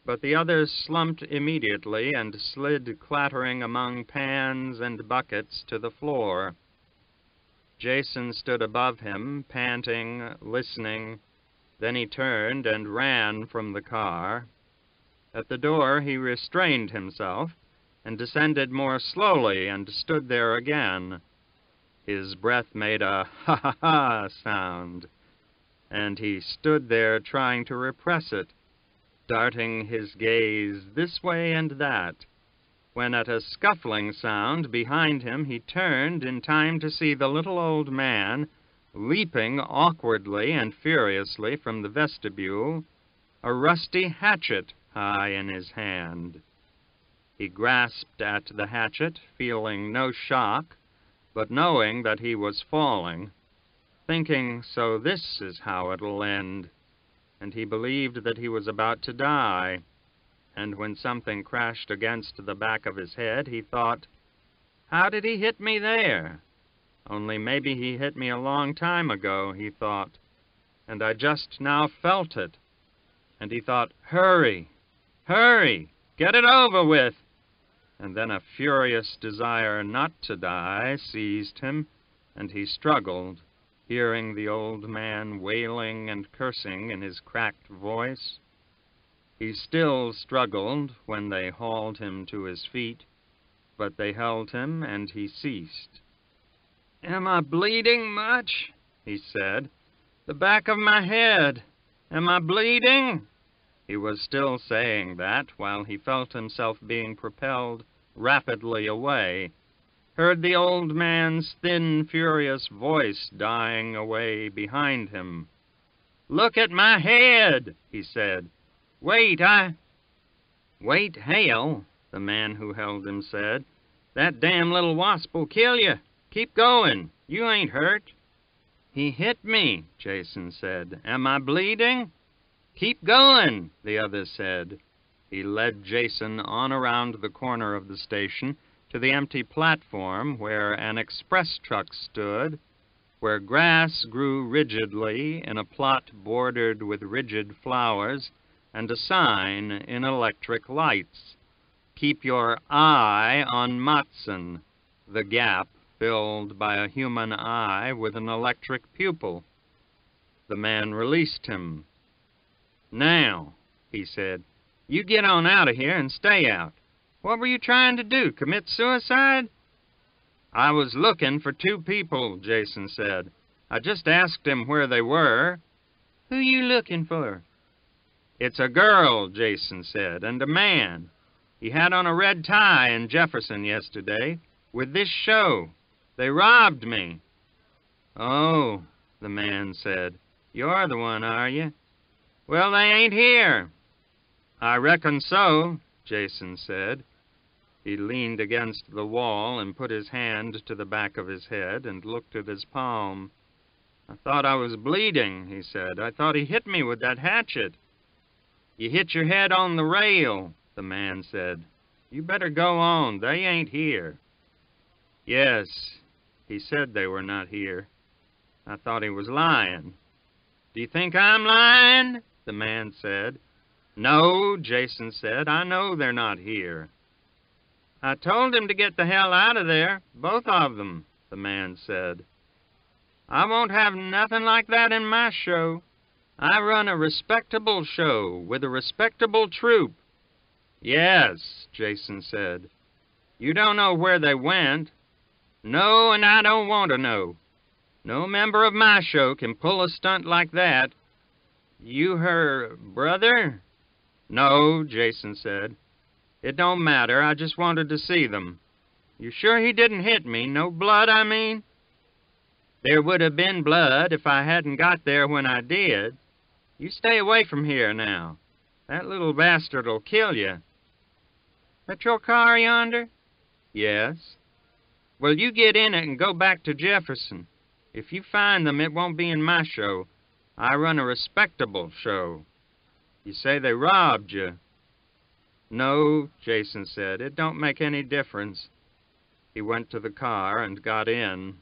but the other slumped immediately and slid clattering among pans and buckets to the floor. Jason stood above him, panting, listening. Then he turned and ran from the car. At the door he restrained himself and descended more slowly and stood there again. His breath made a ha-ha-ha sound, and he stood there trying to repress it, darting his gaze this way and that, when at a scuffling sound behind him he turned in time to see the little old man leaping awkwardly and furiously from the vestibule, a rusty hatchet high in his hand. He grasped at the hatchet, feeling no shock, but knowing that he was falling, thinking, so this is how it'll end, and he believed that he was about to die. And when something crashed against the back of his head, he thought, how did he hit me there? Only maybe he hit me a long time ago, he thought, and I just now felt it. And he thought, hurry, hurry, get it over with. And then a furious desire not to die seized him, and he struggled, hearing the old man wailing and cursing in his cracked voice. He still struggled when they hauled him to his feet, but they held him, and he ceased. Am I bleeding much? He said. The back of my head. Am I bleeding? He was still saying that while he felt himself being propelled rapidly away, heard the old man's thin, furious voice dying away behind him. Look at my head, he said. Wait, Wait, hell, the man who held him said. That damn little wasp will kill you. Keep going. You ain't hurt. He hit me, Jason said. Am I bleeding? Keep going, the other said. He led Jason on around the corner of the station to the empty platform where an express truck stood, where grass grew rigidly in a plot bordered with rigid flowers, and a sign in electric lights. Keep your eye on Matson, the gap filled by a human eye with an electric pupil. The man released him. Now, he said, you get on out of here and stay out. What were you trying to do, commit suicide? I was looking for two people, Jason said. I just asked him where they were. Who you looking for? It's a girl, Jason said, and a man. He had on a red tie in Jefferson yesterday with this show. They robbed me. Oh, the man said. You're the one, are you? Well, they ain't here. I reckon so, Jason said. He leaned against the wall and put his hand to the back of his head and looked at his palm. I thought I was bleeding, he said. I thought he hit me with that hatchet. You hit your head on the rail, the man said. You better go on. They ain't here. Yes, he said they were not here. I thought he was lying. Do you think I'm lying? The man said. No, Jason said. I know they're not here. I told him to get the hell out of there, both of them, the man said. I won't have nothing like that in my show. I run a respectable show with a respectable troupe. Yes, Jason said. You don't know where they went. No, and I don't want to know. No member of my show can pull a stunt like that. You her brother? No, Jason said. It don't matter. I just wanted to see them. You sure he didn't hit me? No blood, I mean? There would have been blood if I hadn't got there when I did. You stay away from here now. That little bastard'll kill you. That your car yonder? Yes. Well, you get in it and go back to Jefferson. If you find them, it won't be in my show. I run a respectable show. You say they robbed you. No, Jason said. It don't make any difference. He went to the car and got in.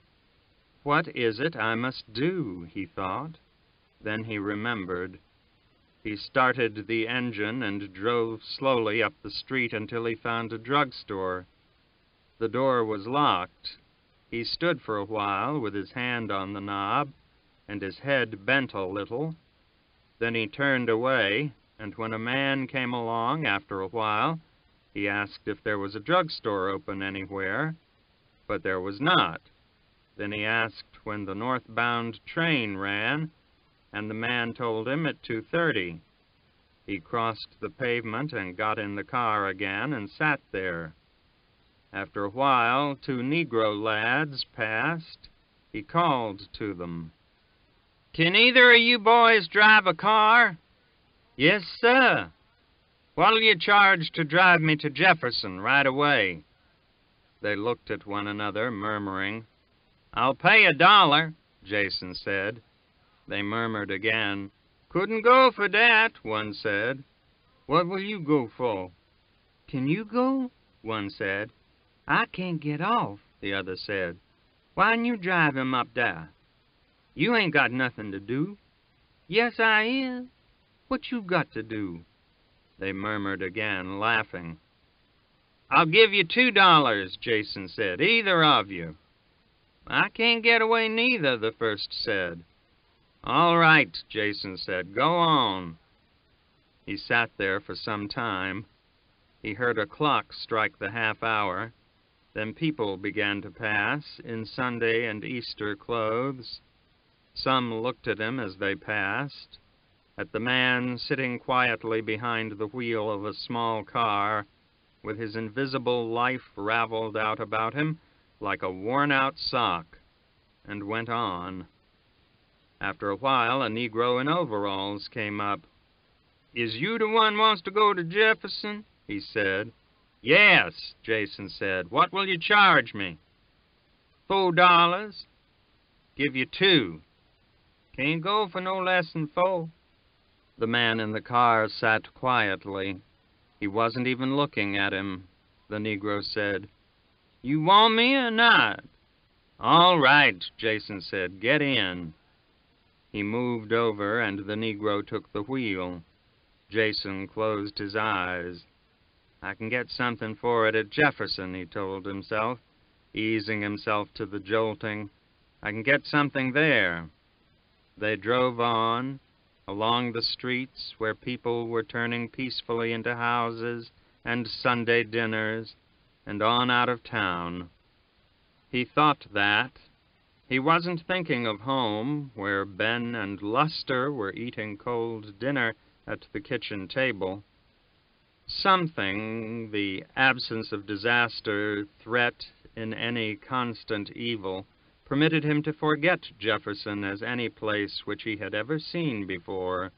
What is it I must do, he thought. Then he remembered. He started the engine and drove slowly up the street until he found a drugstore. The door was locked. He stood for a while with his hand on the knob and his head bent a little. Then he turned away, and when a man came along after a while, he asked if there was a drugstore open anywhere, but there was not. Then he asked when the northbound train ran, and the man told him at 2:30. He crossed the pavement and got in the car again and sat there. After a while, two Negro lads passed. He called to them. Can either of you boys drive a car? Yes, sir. What'll you charge to drive me to Jefferson right away?" They looked at one another, murmuring. "I'll pay $1, Jason said. They murmured again. "Couldn't go for that," one said. "What will you go for?" "Can you go?" one said. "I can't get off," the other said. "Why'n you drive him up there? You ain't got nothing to do." "Yes, I is. What you got to do?" They murmured again, laughing. "I'll give you $2, Jason said, either of you." "I can't get away neither," the first said. "All right," Jason said, "go on." He sat there for some time. He heard a clock strike the half-hour. Then people began to pass, in Sunday and Easter clothes. Some looked at him as they passed, at the man sitting quietly behind the wheel of a small car, with his invisible life raveled out about him like a worn-out sock, and went on. After a while, a Negro in overalls came up. "Is you the one wants to go to Jefferson?" he said. "Yes," Jason said. "What will you charge me?" $4. "Give you 2. Can't go for no less than 4. The man in the car sat quietly. He wasn't even looking at him. The Negro said, "You want me or not?" "All right," Jason said. "Get in." He moved over, and the Negro took the wheel. Jason closed his eyes. "I can get something for it at Jefferson," he told himself, easing himself to the jolting. "I can get something there." They drove on, along the streets where people were turning peacefully into houses and Sunday dinners, and on out of town. He thought that. He wasn't thinking of home, where Ben and Luster were eating cold dinner at the kitchen table. Something, the absence of disaster, threat in any constant evil, permitted him to forget Jefferson as any place which he had ever seen before,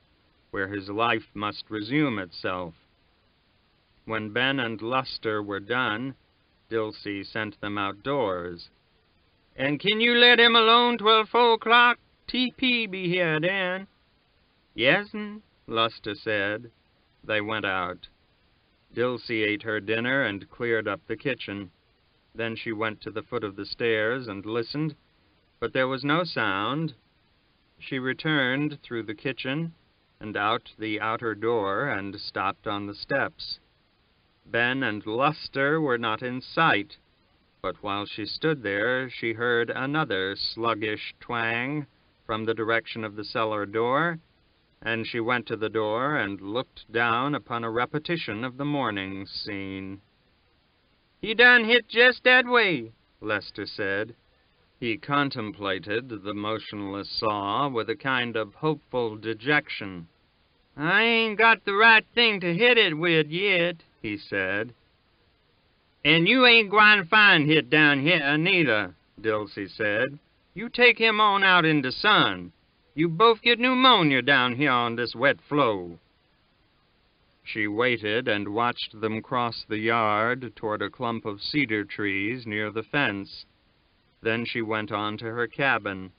where his life must resume itself. When Ben and Luster were done, Dilsey sent them outdoors. "And can you let him alone till 4 o'clock? T.P. be here then." "Yes'm," Luster said. They went out. Dilsey ate her dinner and cleared up the kitchen. Then she went to the foot of the stairs and listened, but there was no sound. She returned through the kitchen and out the outer door and stopped on the steps. Ben and Luster were not in sight, but while she stood there, she heard another sluggish twang from the direction of the cellar door, and she went to the door and looked down upon a repetition of the morning scene. "He done hit just that way," Lester said. He contemplated the motionless saw with a kind of hopeful dejection. "I ain't got the right thing to hit it with yet," he said. "And you ain't gwine find hit down here, neither," Dilsey said. "You take him on out in the sun. You both get pneumonia down here on this wet floor." She waited and watched them cross the yard toward a clump of cedar trees near the fence. Then she went on to her cabin.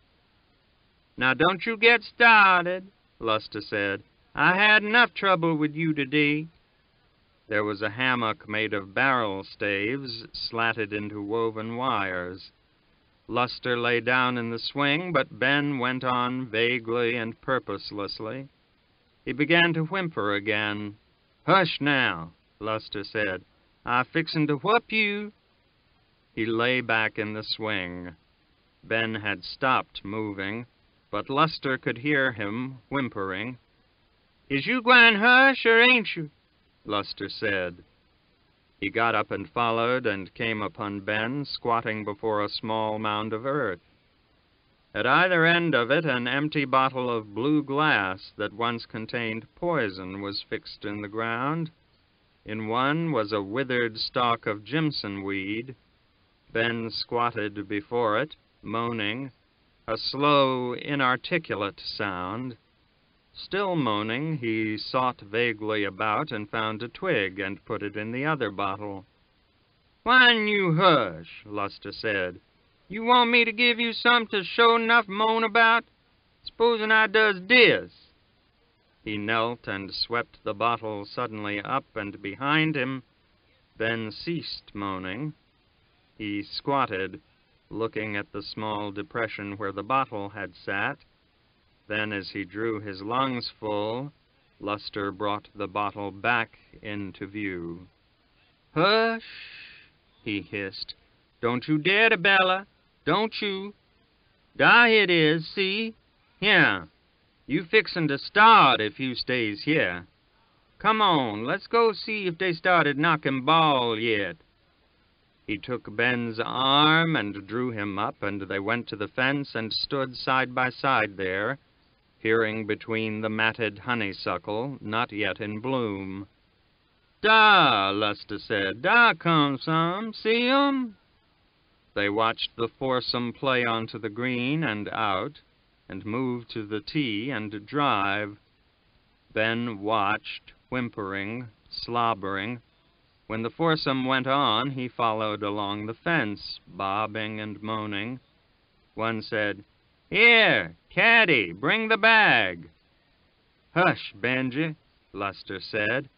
"Now don't you get started," Luster said. "I had enough trouble with you today." There was a hammock made of barrel staves slatted into woven wires. Luster lay down in the swing, but Ben went on vaguely and purposelessly. He began to whimper again. "Hush now," Luster said. "I'm fixin' to whup you." He lay back in the swing. Ben had stopped moving, but Luster could hear him whimpering. "Is you gwine hush, or ain't you?" Luster said. He got up and followed and came upon Ben squatting before a small mound of earth. At either end of it, an empty bottle of blue glass that once contained poison was fixed in the ground. In one was a withered stalk of Jimson weed. Ben squatted before it, moaning, a slow, inarticulate sound. Still moaning, he sought vaguely about and found a twig and put it in the other bottle. "Why'n you hush?" Luster said. "You want me to give you something to show enough moan about? Supposing I does dis." He knelt and swept the bottle suddenly up and behind him, then ceased moaning. He squatted, looking at the small depression where the bottle had sat. Then, as he drew his lungs full, Luster brought the bottle back into view. "Hush," he hissed. "Don't you dare to bella. Don't you. Dar it is, see? Here. You fixin' to start if you stays here. Come on, let's go see if they started knocking ball yet." He took Ben's arm and drew him up, and they went to the fence and stood side by side there, peering between the matted honeysuckle, not yet in bloom. "Dar," Luster said, "dar come some. See 'em?" They watched the foursome play onto the green and out, and move to the tee and drive. Ben watched, whimpering, slobbering. When the foursome went on, he followed along the fence, bobbing and moaning. One said, "Here, caddy, bring the bag." "Hush, Benji," Luster said.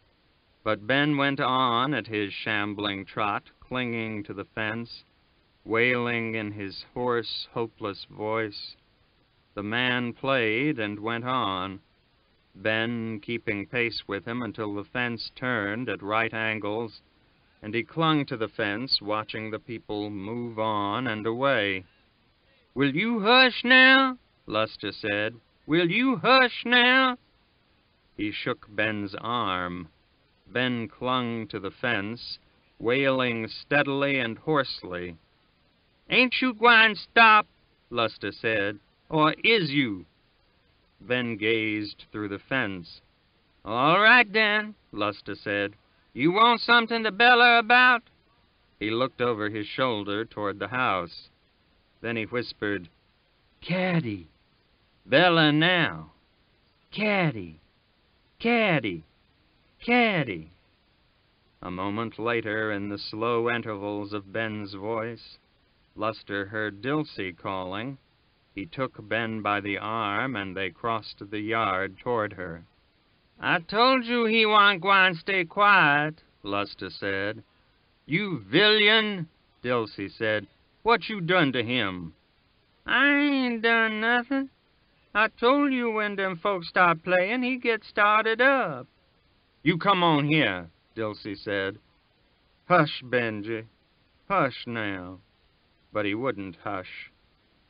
But Ben went on at his shambling trot, clinging to the fence, wailing in his hoarse, hopeless voice. The man played and went on, Ben keeping pace with him until the fence turned at right angles, and he clung to the fence, watching the people move on and away. "Will you hush now?" Luster said. "Will you hush now?" He shook Ben's arm. Ben clung to the fence, wailing steadily and hoarsely. "Ain't you gwine stop?" Luster said. "Or is you?" Ben gazed through the fence. "All right, then," Luster said. "You want something to bella about?" He looked over his shoulder toward the house. Then he whispered, "Caddy, bella now. Caddy, caddy, caddy." A moment later, in the slow intervals of Ben's voice, Luster heard Dilsey calling. He took Ben by the arm, and they crossed the yard toward her. "I told you he wa'n't gwine stay quiet," Luster said. "You villain," Dilsey said. "What you done to him?" "I ain't done nothing. I told you when them folks start playing, he get started up." "You come on here," Dilsey said. "Hush, Benji. Hush now." But he wouldn't hush.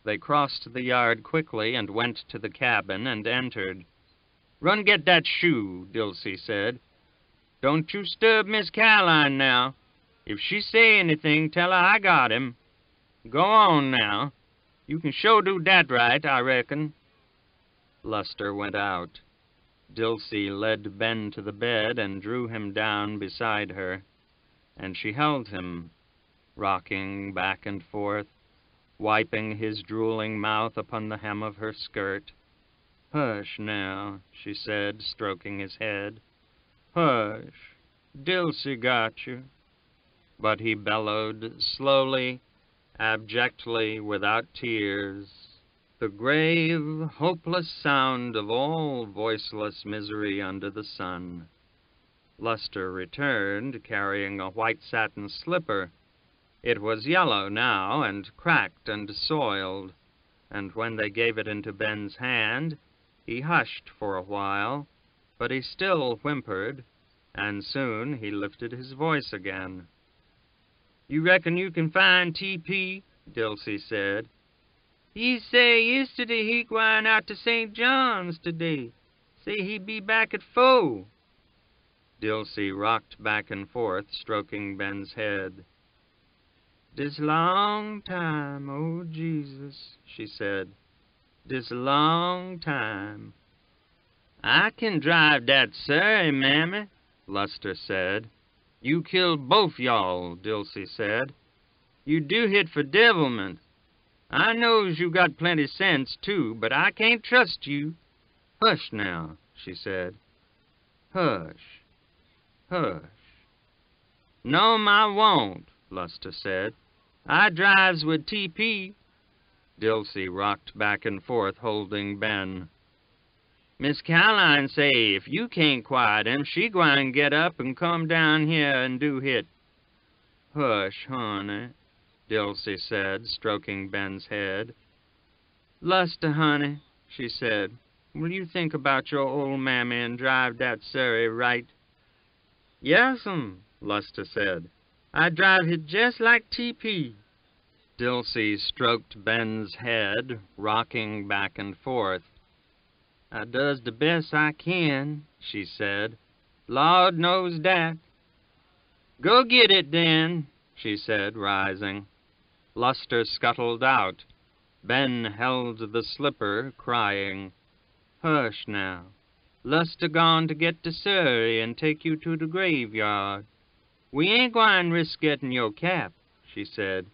They crossed the yard quickly and went to the cabin and entered. "Run get that shoe," Dilsey said. "Don't you sturb Miss Caroline now. If she say anything, tell her I got him. Go on now. You can sure do that right, I reckon." Luster went out. Dilsey led Ben to the bed and drew him down beside her, and she held him, rocking back and forth, wiping his drooling mouth upon the hem of her skirt. "Hush now," she said, stroking his head. "Hush. Dilsey got you." But he bellowed, slowly, abjectly, without tears, the grave, hopeless sound of all voiceless misery under the sun. Luster returned, carrying a white satin slipper. It was yellow now, and cracked and soiled, and when they gave it into Ben's hand, he hushed for a while, but he still whimpered, and soon he lifted his voice again. "You reckon you can find T.P.?" Dilsey said. "He say yesterday he gwine out to St. John's today. Say he be back at 4." Dilsey rocked back and forth, stroking Ben's head. "Dis long time, oh Jesus," she said. "Dis long time." "I can drive dat surrey, mammy," Luster said. "You killed both y'all," Dilsey said. "You do hit for devilment. I knows you got plenty sense, too, but I can't trust you. "Hush now," she said. "Hush, hush." "No'm, I won't," Luster said. "I drives with T.P." Dilsey rocked back and forth, holding Ben. "Miss Caroline say if you can't quiet him, she gwine get up and come down here and do hit." "Hush, honey," Dilsey said, stroking Ben's head. "Luster, honey," she said, "will you think about your old mammy and drive that surrey right?" "Yes'm," Luster said. "I drive it just like T.P." Dilsey stroked Ben's head, rocking back and forth. "I does the best I can," she said. "Lord knows dat." "Go get it, then," she said, rising. Luster scuttled out. Ben held the slipper, crying, "Hush now. Luster gone to get the surrey and take you to the graveyard. We ain't gwine risk getting your cap," she said.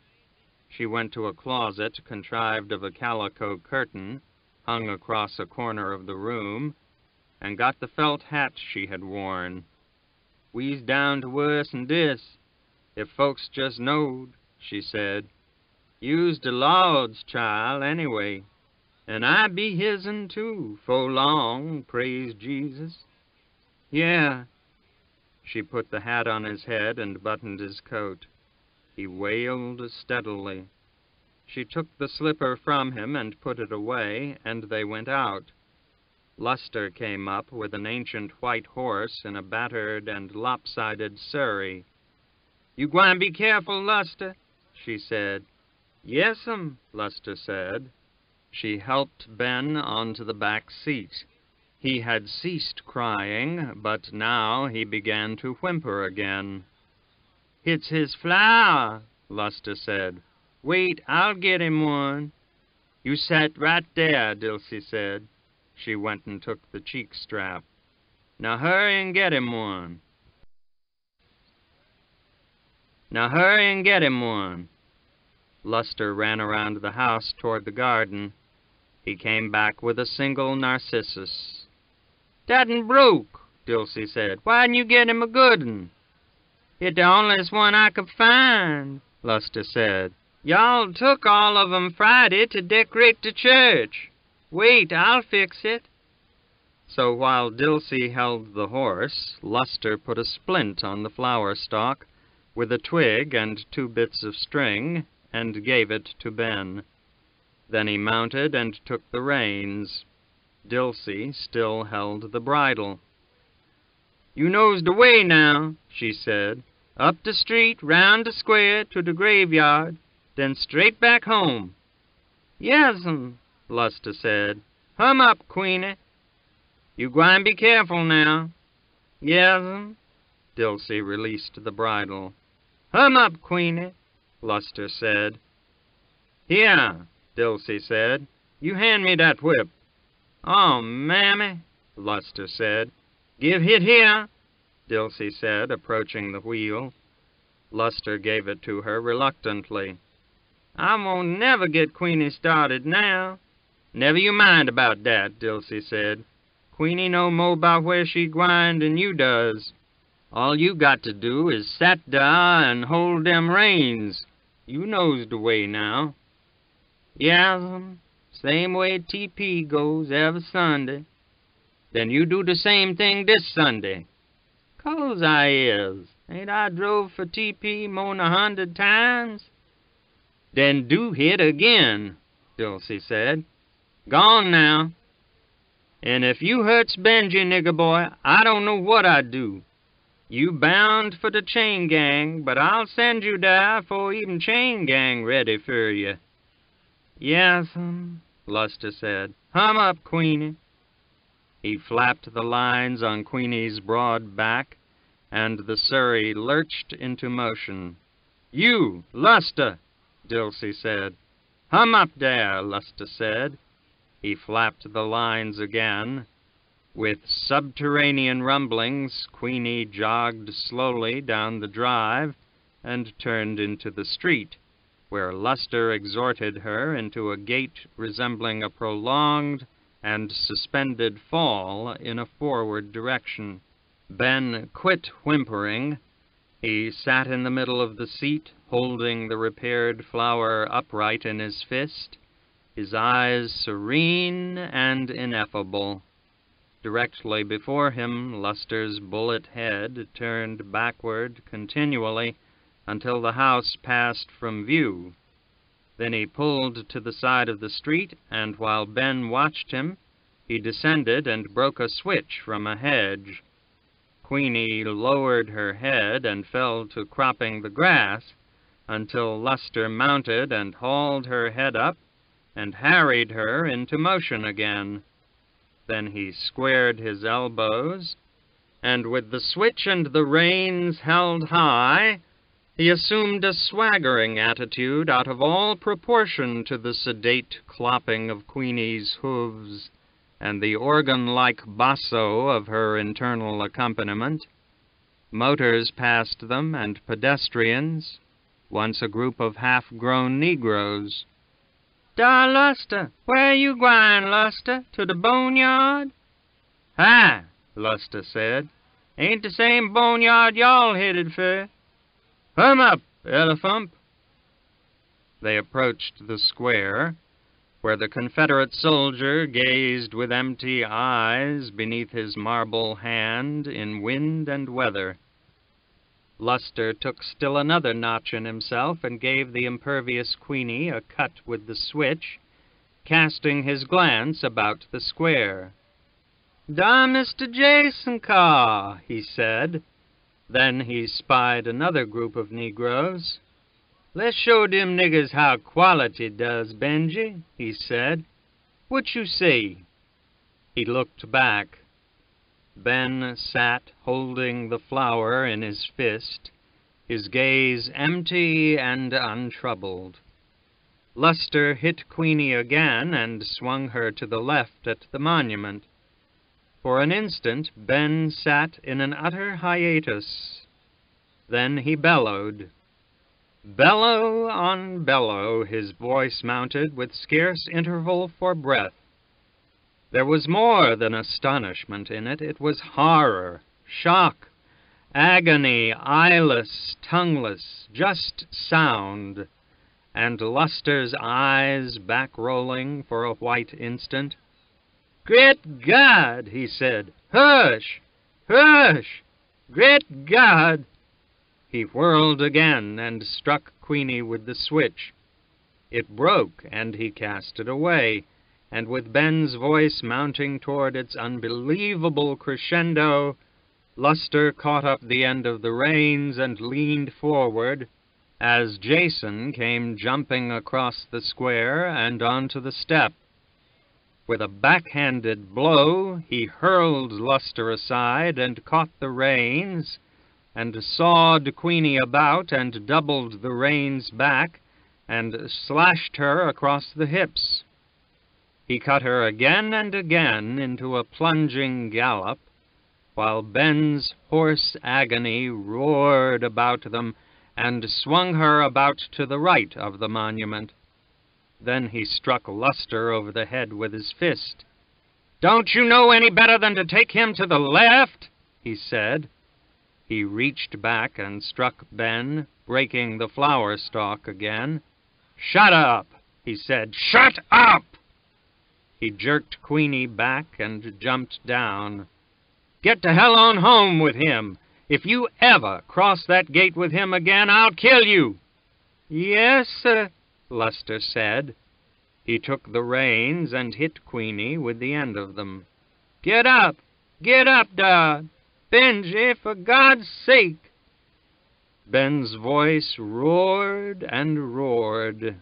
She went to a closet contrived of a calico curtain, hung across a corner of the room, and got the felt hat she had worn. "We's down to worse'n dis, if folks just knowed," she said. "You's the Lord's child, anyway, and I be his'n, too, 'fore long, praise Jesus." "Yeah." She put the hat on his head and buttoned his coat. He wailed steadily. She took the slipper from him and put it away, and they went out. Luster came up with an ancient white horse in a battered and lopsided surrey. "You gwine be careful, Luster," she said. "Yes'm," Luster said. She helped Ben onto the back seat. He had ceased crying, but now he began to whimper again. "It's his flower," Luster said. "Wait, I'll get him one." "You sat right there," Dilsey said. She went and took the cheek strap. "Now hurry and get him one." "Now hurry and get him one." Luster ran around the house toward the garden. He came back with a single narcissus. "That'n broke," Dilsey said. "Why'dn't you get him a good un?" "It's the onlyest one I could find," Luster said. "Y'all took all of 'em Friday to decorate the church. Wait, I'll fix it." So while Dilsey held the horse, Luster put a splint on the flower stalk with a twig and 2 bits of string and gave it to Ben. Then he mounted and took the reins. Dilsey still held the bridle. "You knows the way now," she said. "Up the street, round the square, to the graveyard, then straight back home." "Yes'm," Luster said. "Hum up, Queenie." "You gwine be careful now." "Yes'm." Dilsey released the bridle. "Hum up, Queenie," Luster said. "Here," Dilsey said. "You hand me that whip." "Oh, Mammy," Luster said. "Give hit here," Dilsey said, approaching the wheel. Luster gave it to her reluctantly. "I won't never get Queenie started now." "Never you mind about that," Dilsey said. "Queenie know more about where she gwine than you does. All you got to do is sat dar and hold them reins. You knows the way now." "Yes'm, same way T.P. goes every Sunday." "Then you do the same thing this Sunday." "'Cause I is. Ain't I drove for T.P. more'n 100 times?" "Then do hit again," Dilsey said. "Gone now. And if you hurts Benji, nigger boy, I don't know what I'd do. You bound for the chain gang, but I'll send you there for even chain gang ready for you." "Yes'm," Luster said. "Hum up, Queenie." He flapped the lines on Queenie's broad back, and the surrey lurched into motion. "You, Luster," Dilsey said. "Hum up there," Luster said. He flapped the lines again. With subterranean rumblings, Queenie jogged slowly down the drive and turned into the street, where Luster exhorted her into a gait resembling a prolonged and suspended fall in a forward direction. Ben quit whimpering. He sat in the middle of the seat, holding the repaired flower upright in his fist, his eyes serene and ineffable. Directly before him, Luster's bullet head turned backward continually until the house passed from view. Then he pulled to the side of the street, and while Ben watched him, he descended and broke a switch from a hedge. Queenie lowered her head and fell to cropping the grass until Luster mounted and hauled her head up and harried her into motion again. Then he squared his elbows, and with the switch and the reins held high, he assumed a swaggering attitude out of all proportion to the sedate clopping of Queenie's hooves and the organ-like basso of her internal accompaniment. Motors passed them, and pedestrians, once a group of half-grown Negroes. "Da, Luster, where you gwine, Luster? To the boneyard?" "Hi," Luster said. "Ain't the same boneyard y'all headed for. Hum up, Elephant." They approached the square, where the Confederate soldier gazed with empty eyes beneath his marble hand in wind and weather. Luster took still another notch in himself and gave the impervious Queenie a cut with the switch, casting his glance about the square. "Da Mr. Jason car," he said. Then he spied another group of Negroes. "Let's show dem niggers how quality does, Benji," he said. "What you see?" He looked back. Ben sat holding the flower in his fist, his gaze empty and untroubled. Luster hit Queenie again and swung her to the left at the monument. For an instant, Ben sat in an utter hiatus. Then he bellowed. Bellow on bellow his voice mounted with scarce interval for breath. There was more than astonishment in it. It was horror, shock, agony, eyeless, tongueless, just sound, and Luster's eyes back-rolling for a white instant. "Great God!" he said. "Hush! Hush! Great God!" He whirled again and struck Queenie with the switch. It broke, and he cast it away, and with Ben's voice mounting toward its unbelievable crescendo, Luster caught up the end of the reins and leaned forward as Jason came jumping across the square and onto the step. With a backhanded blow, he hurled Luster aside and caught the reins, and sawed Queenie about and doubled the reins back and slashed her across the hips. He cut her again and again into a plunging gallop, while Ben's hoarse agony roared about them and swung her about to the right of the monument. Then he struck Luster over the head with his fist. "Don't you know any better than to take him to the left?" he said. He reached back and struck Ben, breaking the flower stalk again. "Shut up!" he said. "Shut up!" He jerked Queenie back and jumped down. "Get to hell on home with him. If you ever cross that gate with him again, I'll kill you." "Yes, sir," Luster said. He took the reins and hit Queenie with the end of them. Get up, Dad! Benji, for God's sake!" Ben's voice roared and roared.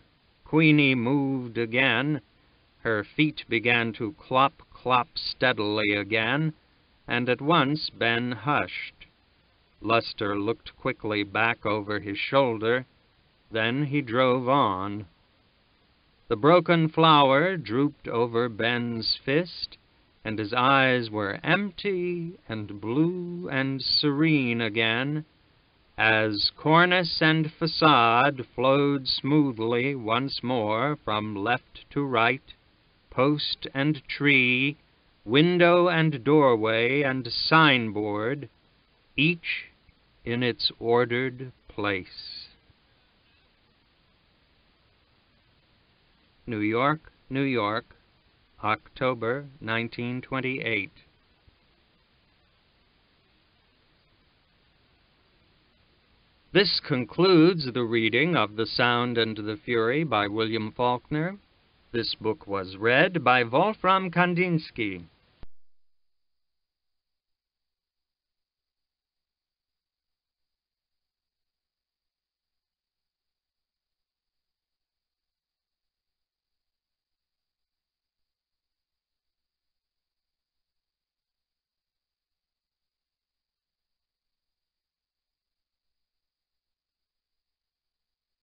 Queenie moved again. Her feet began to clop steadily again, and at once Ben hushed. Luster looked quickly back over his shoulder. Then he drove on. The broken flower drooped over Ben's fist, and his eyes were empty and blue and serene again, as cornice and façade flowed smoothly once more from left to right, post and tree, window and doorway and signboard, each in its ordered place. New York, New York, October 1928. This concludes the reading of The Sound and the Fury by William Faulkner. This book was read by Wolfram Kandinsky.